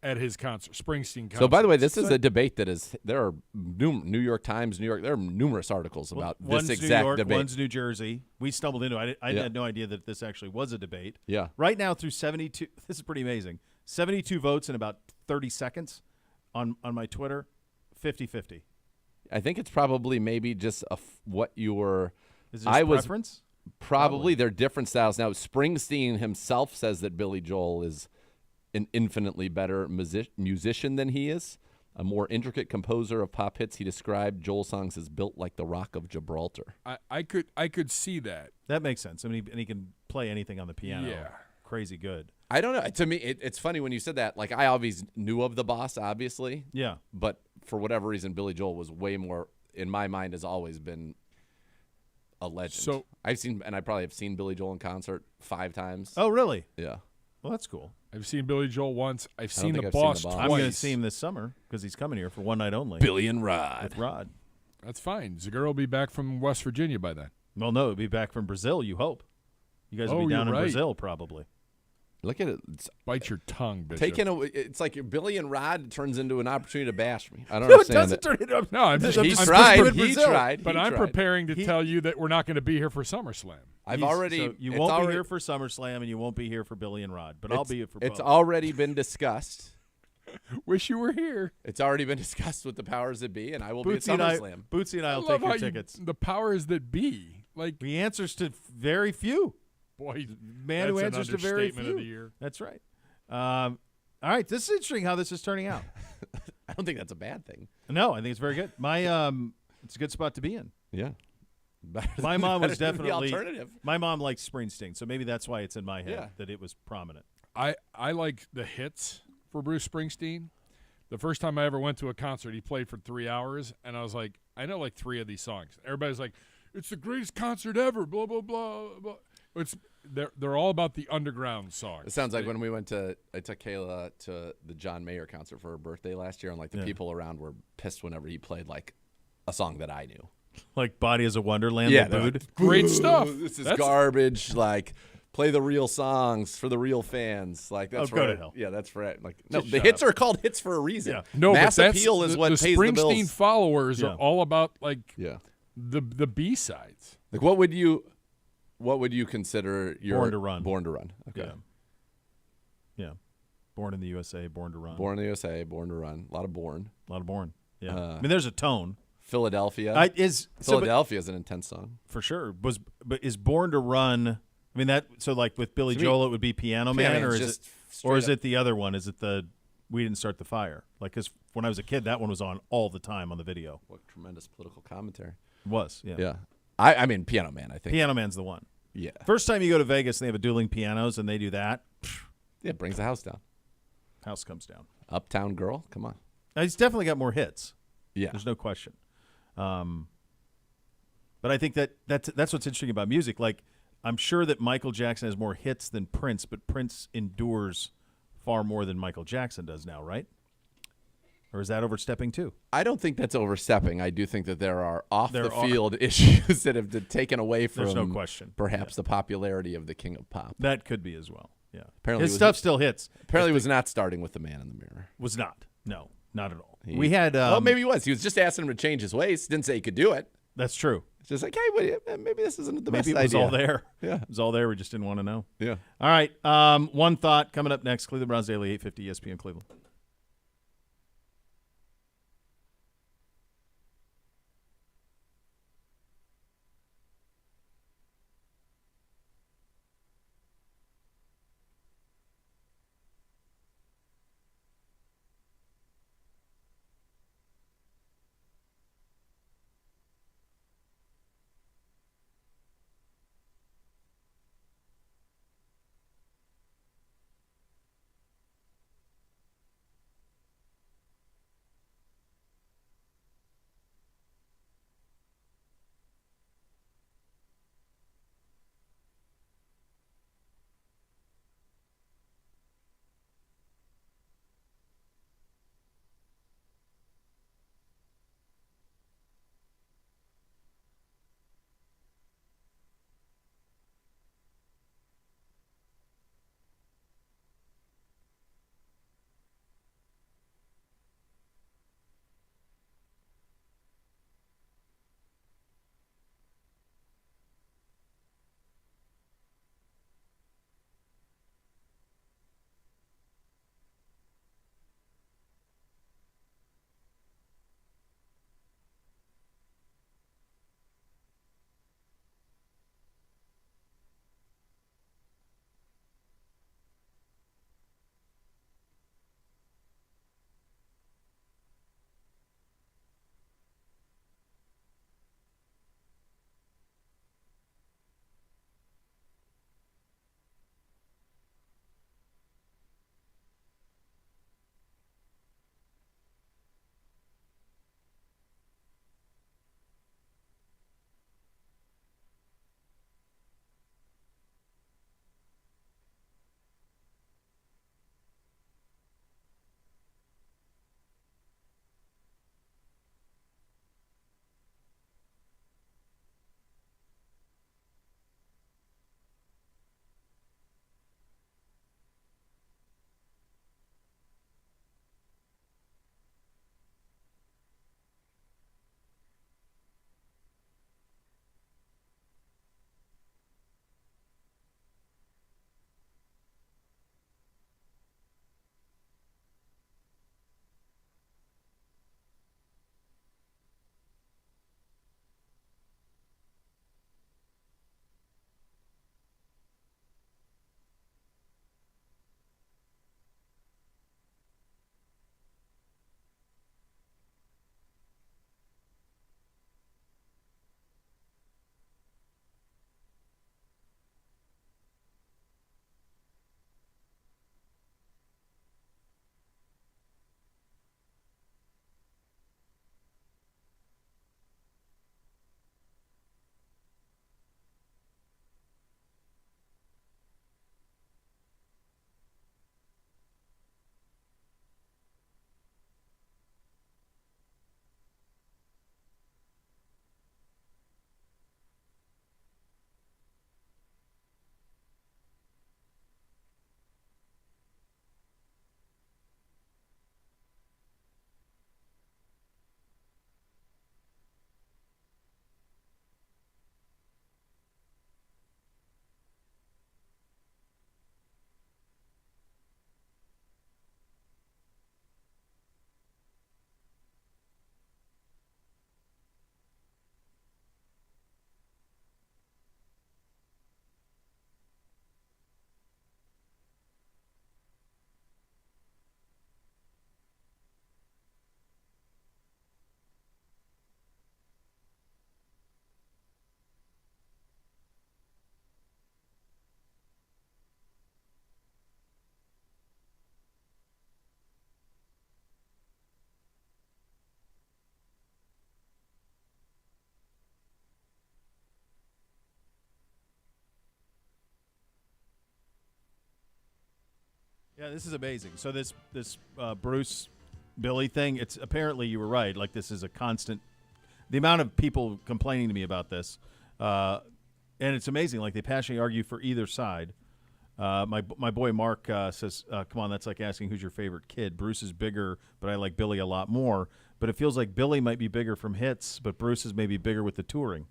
at his concert, Springsteen concert. So, by the way, this is a debate that is – there are New York Times, there are numerous articles about One's this New exact York, debate. One's New Jersey. We stumbled into it. I Yeah. had no idea that this actually was a debate. Yeah. Right now, through 72 – this is pretty amazing. 72 votes in about 30 seconds on my Twitter, 50-50. I think it's probably maybe just what you were – Is this I was preference? Probably. They're different styles. Now, Springsteen himself says that Billy Joel is an infinitely better musician than he is, a more intricate composer of pop hits. He described Joel songs as built like the Rock of Gibraltar. I could see that. That makes sense. I mean, and he can play anything on the piano. Yeah. Crazy good. I don't know. To me, it's funny when you said that. Like, I always knew of the boss, obviously. Yeah. But for whatever reason, Billy Joel was way more, in my mind, has always been a legend. So I probably have seen Billy Joel in concert 5 times. Oh, really? Yeah. Well, that's cool. I've seen Billy Joel once. I've seen think the I've seen boss The Boss. twice. I'm going to see him this summer because he's coming here for one night only. Billy and Rod. With Rod. That's fine. Zagura will be back from West Virginia by then. Well, no, he'll be back from Brazil, you hope. You guys will Oh, be down in you're right. Brazil probably. Look at it. It's Bite your tongue, Bishop. it's like Billy and Rod turns into an opportunity to bash me. I don't No, it understand doesn't that. turn it up. No, I'm just, He I'm tried. just- He tried. But He I'm tried. preparing to tell you that we're not going to be here for SummerSlam. I've He's- already. So you it's won't already, be here for SummerSlam and you won't be here for Billy and Rod, but I'll be here for It's both. already been discussed. Wish you were here. It's already been discussed with the powers that be, and I will be at Bootsy and I SummerSlam. will I take love your how tickets. the powers that be. Like, The answers to very few. Boy, Man who that's an answers to very understatement few. of the year. That's right. All right, this is interesting how this is turning out. I don't think that's a bad thing. No, I think it's very good. It's a good spot to be in. Yeah. My mom was Better than the definitely alternative. My mom likes Springsteen, so maybe that's why it's in my head Yeah. that it was prominent. I like the hits for Bruce Springsteen. The first time I ever went to a concert, he played for 3 hours, and I was like, I know like 3 of these songs. Everybody's like, it's the greatest concert ever, blah, blah, blah, blah. They're all about the underground songs. It sounds like when I took Kayla to the John Mayer concert for her birthday last year, and like the people around were pissed whenever he played like a song that I knew. Like Body is a Wonderland, Yeah, they booed. Great stuff. This is garbage. Like, play the real songs for the real fans. Like, that's go to hell. Yeah, that's for it. Like, no, Just the shut hits up. are called hits for a reason. Yeah. No, mass but that's appeal is what the pays the Springsteen bills. followers Yeah. are all about like Yeah. the B-sides. Like, what would you consider your Born to Run. Born to Run. Okay. Yeah. Born in the USA, Born to Run. Born in the USA, Born to Run. A lot of Born. A lot of Born. Yeah. I mean, there's a tone. Philadelphia. Philadelphia is an intense song. for sure. But is Born to Run? I mean like with Billy To me, Joel, it would be Piano Man, or Man's is just it straight the other one? Is it the We Didn't Start the Fire? Like, because when I was a kid, that one was on all the time on the video. What tremendous political commentary. It was, yeah. Yeah. I mean, Piano Man, I think. Piano Man's the one. Yeah. First time you go to Vegas and they have a dueling pianos and they do that, Yeah, it brings the house down. house comes down. Uptown Girl, come on. Now, he's definitely got more hits. Yeah. There's no question. But I think that's what's interesting about music. Like, I'm sure that Michael Jackson has more hits than Prince, but Prince endures far more than Michael Jackson does now, right? Or is that overstepping too? I don't think that's overstepping. I do think that there are off-the-field issues that have taken away from There's no question. perhaps the popularity of the King of Pop. That could be as well. Yeah. Apparently his it was- stuff still hits. Apparently, was not starting with the Man in the Mirror. Was not. No, not at all. We had. Well, maybe he was. He was just asking him to change his ways. Didn't say he could do it. That's true. It's just like, hey, maybe this isn't the best Maybe it was idea. all there. Yeah. It was all there. We just didn't want to know. Yeah. All right. One thought coming up next. Cleveland Browns Daily, 850 ESPN Cleveland. Yeah, this is amazing. So this Bruce Billy thing, it's apparently you were right. Like this is a constant. The amount of people complaining to me about this, and it's amazing. Like they passionately argue for either side. My boy Mark says, "Come on, that's like asking who's your favorite kid. Bruce is bigger, but I like Billy a lot more. But it feels like Billy might be bigger from hits, but Bruce is maybe bigger with the touring."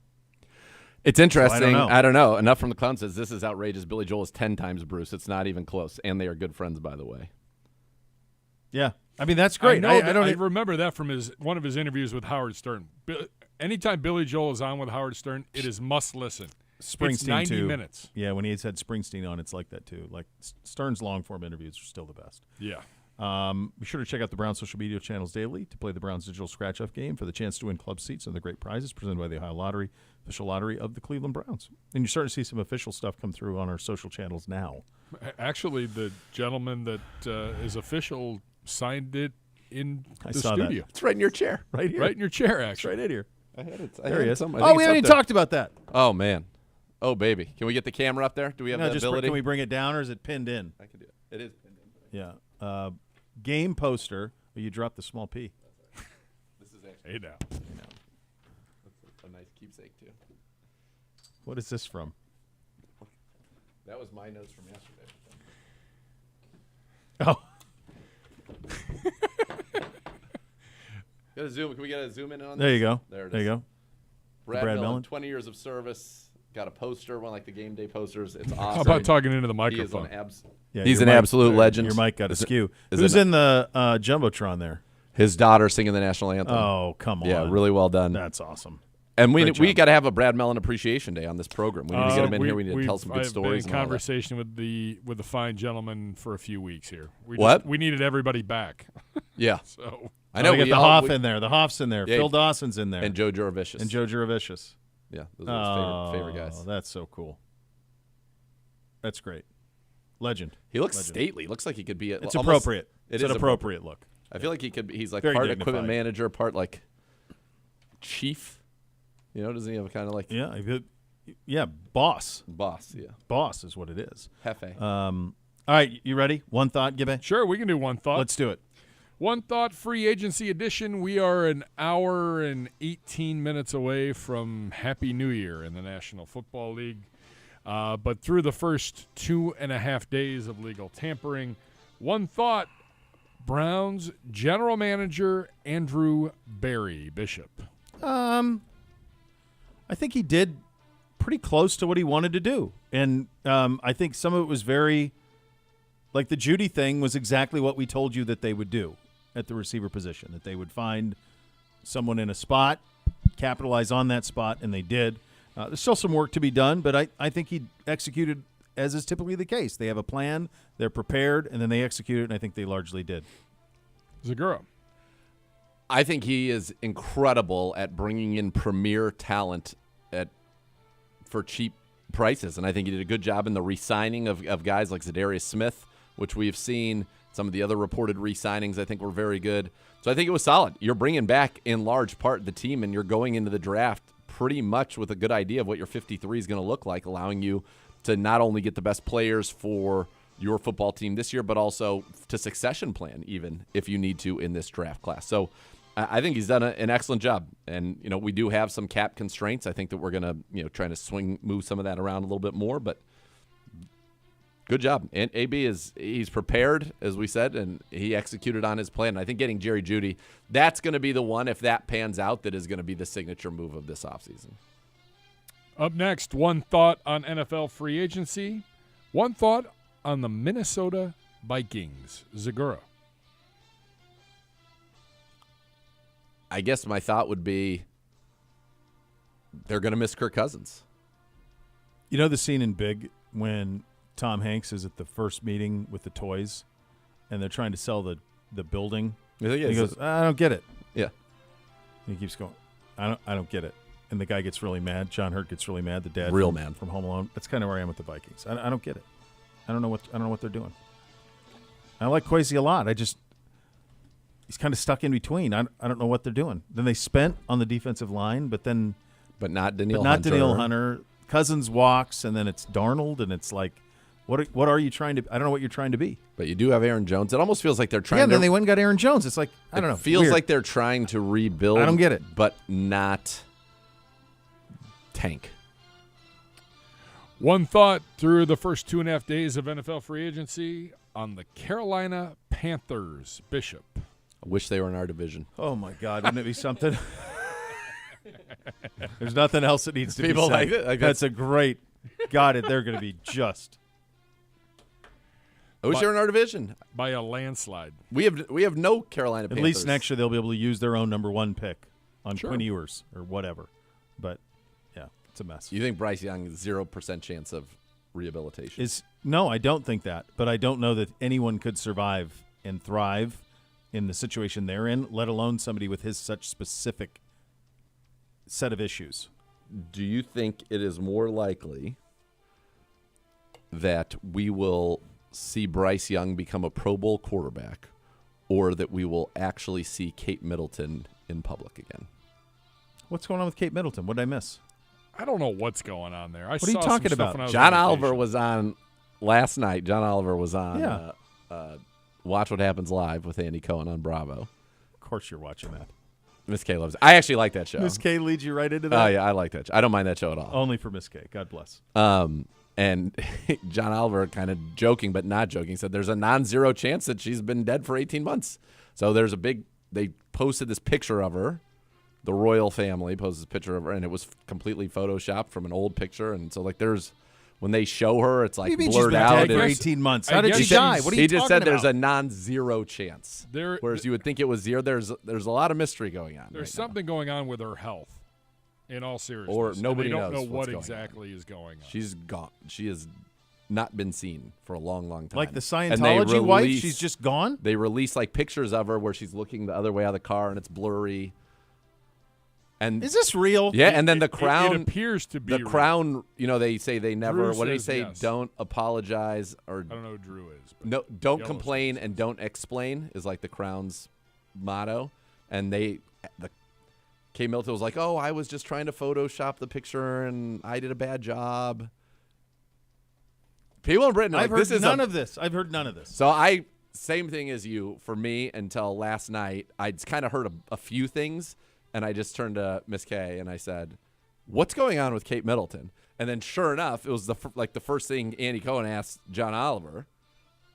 It's interesting. So I don't know. Enough from the Clown says this is outrageous. Billy Joel is 10 times Bruce. It's not even close, and they are good friends, by the way. Yeah, I mean that's great. I don't remember that from one of his interviews with Howard Stern. Anytime Billy Joel is on with Howard Stern, it is must listen. Springsteen it's 90 too. minutes. Yeah, when he's had Springsteen on, it's like that too. Like Stern's long form interviews are still the best. Yeah. Be sure to check out the Browns social media channels daily to play the Browns digital scratch-off game for the chance to win club seats and the great prizes presented by the Ohio Lottery, official lottery of the Cleveland Browns. And you're starting to see some official stuff come through on our social channels now. Actually, the gentleman that is official signed it in the saw studio. that. It's right in your chair. Right here. Right in your chair, It's actually. right in here. I had it. There he is. I think Oh, we it's haven't up even there. talked about that. Oh, man. Oh, baby. Can we get the camera up there? Do we have No, that just ability? can we bring it down, or is it pinned in? I can do it. It is pinned in. Yeah. Game poster. Oh, you dropped the small P. This is actually Hey, now. that's a nice keepsake, too. What is this from? That was my notes from yesterday. Oh, Got a zoom. Can we get a zoom in on this? there you go. There it is. There you go. Brad Brad Millen, Millen. 20 years of service. Got a poster, one like the game day posters. It's awesome. How about talking into the He is microphone? an Yeah, He's your an mic- absolute legend. Your mic got askew. is Who's it in the Jumbotron there? His daughter singing the national anthem. Oh, come on. Yeah, really well done. That's awesome. And we Great job. got to have a Brad Mellon Appreciation Day on this program. We need to get him in here. We need to tell some good I've stories. been in and all that. conversation with the fine gentleman for a few weeks here. We needed everybody back. Yeah. So I know we got we the all- Hoff we- in there. The Hoff's in there. Yeah, Phil Dawson's in there. and Joe Juravicious. And Joe Juravicious. Yeah, those are his favorite guys. That's so cool. That's great. Legend. He looks Legend. stately. Looks like he could be. It's almost, appropriate. It's an appropriate look. I feel like he could. He's like Very part dignified. equipment manager, part like chief. You know, doesn't he have kind of like Yeah, boss. boss? Yeah, Boss is what it is. Hefe. All right, you ready? One thought, Gibbe? sure, we can do one thought. Let's do it. One Thought Free Agency Edition. We are an hour and 18 minutes away from Happy New Year in the National Football League. But through the first 2.5 days of legal tampering, one thought, Browns general manager Andrew Barry Bishop. I think he did pretty close to what he wanted to do. And I think some of it was very, like the Judy thing was exactly what we told you that they would do at the receiver position, that they would find someone in a spot, capitalize on that spot, and they did. There's still some work to be done, but I think he executed as is typically the case. They have a plan, they're prepared, and then they execute it, and I think they largely did. Zagura. I think he is incredible at bringing in premier talent for cheap prices, and I think he did a good job in the re-signing of guys like Zadarius Smith, which we've seen. Some of the other reported re-signings I think were very good. So I think it was solid. You're bringing back in large part the team, and you're going into the draft pretty much with a good idea of what your 53 is going to look like, allowing you to not only get the best players for your football team this year, but also to succession plan even if you need to in this draft class. So I think he's done an excellent job. And, we do have some cap constraints. I think that we're going to, trying to move some of that around a little bit more, but good job. And AB he's prepared, as we said, and he executed on his plan. And I think getting Jerry Jeudy, that's going to be the one, if that pans out, that is going to be the signature move of this offseason. Up next, one thought on NFL free agency. One thought on the Minnesota Vikings. Zagura. I guess my thought would be they're going to miss Kirk Cousins. You know the scene in Big when Tom Hanks is at the first meeting with the toys and they're trying to sell the building? Yeah, He goes, I don't get it. Yeah. And he keeps going, I don't get it. And the guy gets really mad. John Hurt gets really mad. The dad, Real from, mad. from Home Alone. That's kind of where I am with the Vikings. I don't get it. I don't know what they're doing. I like Kwesi a lot. He's kind of stuck in between. I don't know what they're doing. Then they spent on the defensive line, but not Danielle Hunter. Cousins walks, and then it's Darnold, and it's like What are you trying to? I don't know what you're trying to be. But you do have Aaron Jones. It almost feels like they're trying. Yeah, to... then they went and got Aaron Jones. It's like I don't know. It feels weird. like they're trying to rebuild. I don't get it, but not tank. One thought through the first 2.5 days of NFL free agency on the Carolina Panthers. Bishop. I wish they were in our division. Oh my God, wouldn't it be something? There's nothing else that needs to People be said. like it. Like That's a great. Got it. They're going to be just. I wish they were in our division. By a landslide. We have no Carolina Panthers. At least next year they'll be able to use their own number 1 pick on Sure. Quinn Ewers or whatever. But yeah, it's a mess. You think Bryce Young has 0% chance of rehabilitation? No, I don't think that. But I don't know that anyone could survive and thrive in the situation they're in, let alone somebody with his such specific set of issues. Do you think it is more likely that we will see Bryce Young become a Pro Bowl quarterback, or that we will actually see Kate Middleton in public again? What's going on with Kate Middleton? What did I miss? I don't know what's going on there. What are you talking about? John Oliver was on last night. John Oliver was on Watch What Happens Live with Andy Cohen on Bravo. Of course you're watching that. Miss K loves it. I actually like that show. Miss K leads you right into that? Oh, yeah, I like that show. I don't mind that show at all. Only for Miss K. God bless. And John Oliver, kind of joking but not joking, said there's a non-zero chance that she's been dead for 18 months. So there's they posted this picture of her. The royal family posted this picture of her, and it was completely photoshopped from an old picture. And so, like, when they show her, it's like blurred she's been out. dead for 18 months. How I did guess she die? What are you He just talking said there's about? a non-zero chance. Whereas you would think it was zero. There's a lot of mystery going on. There's right something going on with her health, in all seriousness. Or nobody and they don't knows know what's what going exactly is going on. She's gone. She has not been seen for a long, long time. Like the And they Scientology wife? release- She's just gone? They release like pictures of her where she's looking the other way out of the car and it's blurry. And Is this real? yeah, and then the crown It appears to be the crown. You know, they say they never. Drew What do they says say? yes. Don't apologize or I don't know who Drew is. But no. Don't Yellowstone complain says and don't explain is like the crown's motto. And Kay Milton was like, "Oh, I was just trying to Photoshop the picture and I did a bad job." People in Britain are I've like, heard "This is none of this. I've heard none of this. So same thing as you. For me, until last night, I'd kind of heard a few things, and I just turned to Miss K and I said, "What's going on with Kate Middleton?" And then, sure enough, it was the first thing Andy Cohen asked John Oliver,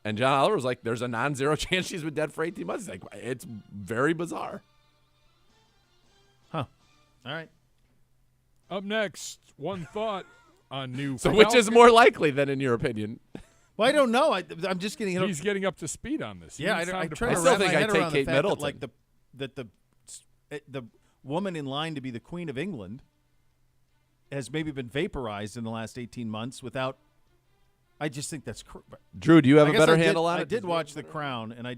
and John Oliver was like, "There's a non-zero chance she's been dead for 18 months." He's like, it's very bizarre. Huh. All right. Up next, one thought on new. So, which is more likely than in your opinion? Well, I don't know. I'm just getting. He's getting up to speed on this. He Yeah, needs I time to try to I prep. still wrap think my I'd head take around Kate the fact Middleton. that the woman in line to be the Queen of England has maybe been vaporized in the last 18 months without. I just think that's. Drew, do you have I a guess better I did- handle on it? I did watch The Crown, and I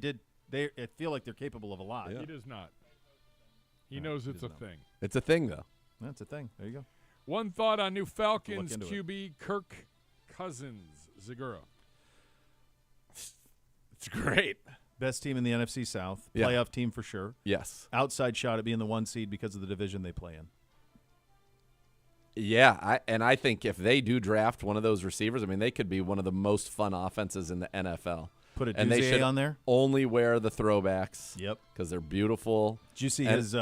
feel like they're capable of a lot. He does not. He knows it's a thing. It's a thing, though. That's a thing. There you go. One thought on new Falcons into QB Kirk Cousins. Zagura. It's great. Best team in the NFC South. Yeah. Playoff team for sure. Yes. Outside shot at being the 1 seed because of the division they play in. Yeah, I think if they do draft one of those receivers, I mean, they could be one of the most fun offenses in the NFL. Put a And they Duzier should on there. only wear the throwbacks. Yep. Because they're beautiful. Did you see his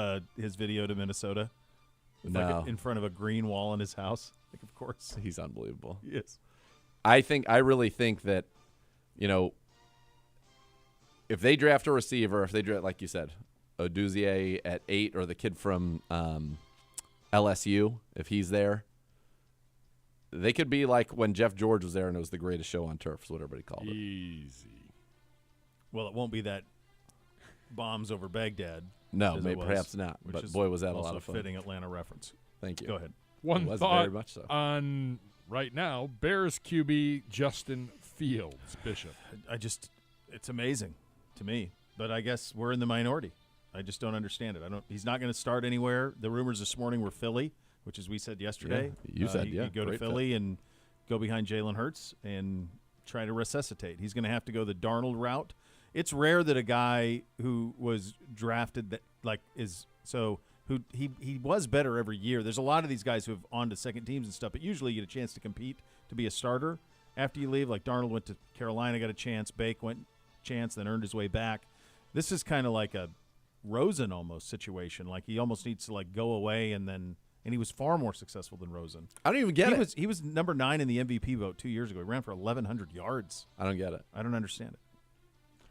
video to Minnesota? With No. in front of a green wall in his house. Like, of course. He's unbelievable. Yes. I really think that, if they draft a receiver, if they draft, like you said, Oduzier at 8 or the kid from LSU, if he's there, they could be like when Jeff George was there and it was the greatest show on turf, is what everybody called it. Easy. Well, it won't be that bombs over Baghdad. No, as it maybe was, perhaps not. which But is boy, was that a also lot of fun. fitting Atlanta reference. Thank you. Go ahead. One It was thought very much so. on right now, Bears QB Justin Fields, Bishop. It's amazing to me, but I guess we're in the minority. I just don't understand it. He's not going to start anywhere. The rumors this morning were Philly, which is we said yesterday. Yeah, you said, he'd go to great Philly and go behind Jalen Hurts and try to resuscitate. He's going to have to go the Darnold route. It's rare that a guy who was drafted he was better every year. There's a lot of these guys who have on to second teams and stuff, but usually you get a chance to compete to be a starter. after you leave. Like Darnold went to Carolina, got a chance. Bake went chance, then earned his way back. This is kind of like a Rosen almost situation. Like he almost needs to like go away and he was far more successful than Rosen. I don't even get it. He was number 9 in the MVP vote 2 years ago. He ran for 1,100 yards. I don't get it. I don't understand it.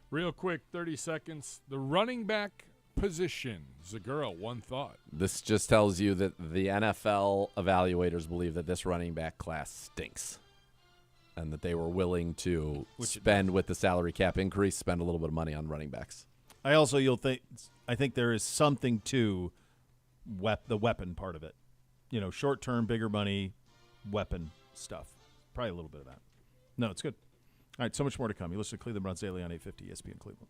Real quick, 30 seconds. The running back position. Zagura, one thought. This just tells you that the NFL evaluators believe that this running back class stinks, and that they were willing to spend with the salary cap increase, spend a little bit of money on running backs. I think there is something to the weapon part of it. Short term, bigger money, weapon stuff. Probably a little bit of that. No, it's good. All right, so much more to come. You listen to Cleveland Browns Daily on 850 ESPN Cleveland.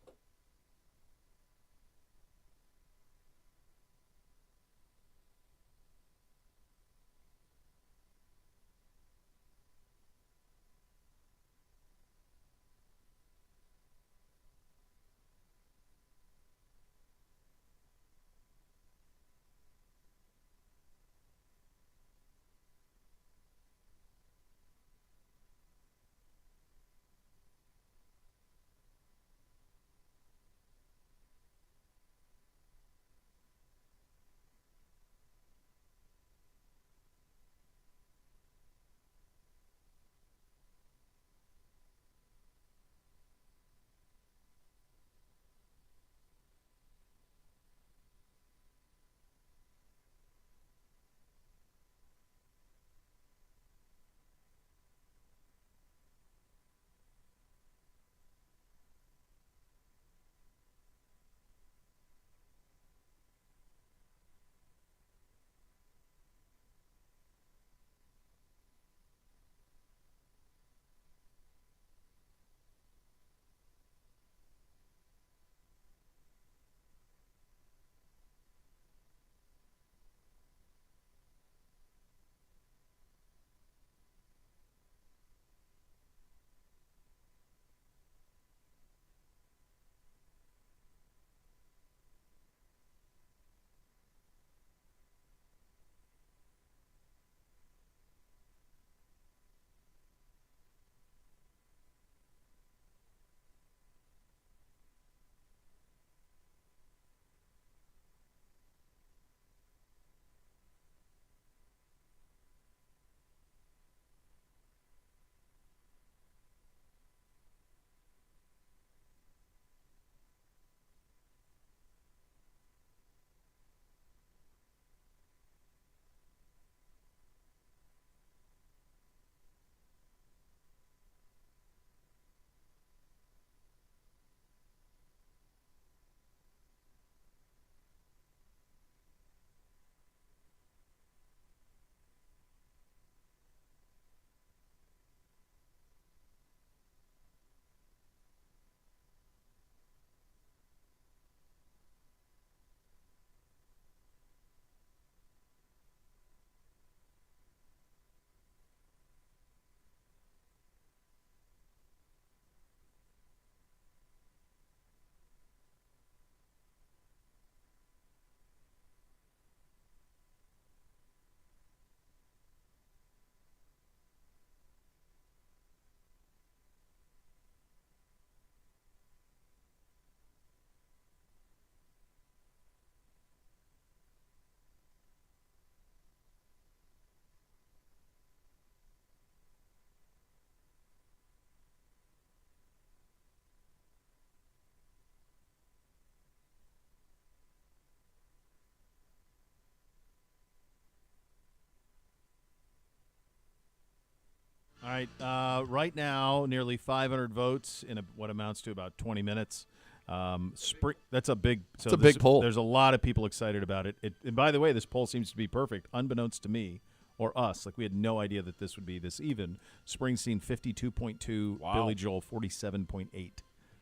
All right. Right now, nearly 500 votes in what amounts to about 20 minutes. That's a big. So it's a big poll. There's a lot of people excited about it. And by the way, this poll seems to be perfect, unbeknownst to me or us. Like we had no idea that this would be this even. Springsteen 52.2, wow. Billy Joel 47.8.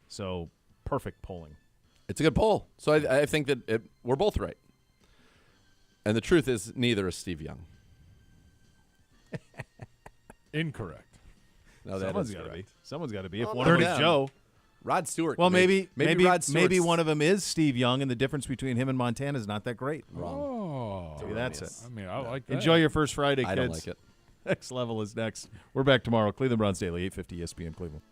So perfect polling. It's a good poll. So I think that we're both right. And the truth is, neither is Steve Young. Incorrect. No, Someone's got to be. Someone's got to be. If Well, one of them not is them. Joe. Rod Stewart. Well, maybe Rod Stewart's maybe one of them is Steve Young, and the difference between him and Montana is not that great. Wrong. Oh, Maybe that's it. I mean, I like that. Enjoy your first Friday, kids. I don't like it. Next Level is next. We're back tomorrow. Cleveland Browns Daily, 850 ESPN Cleveland.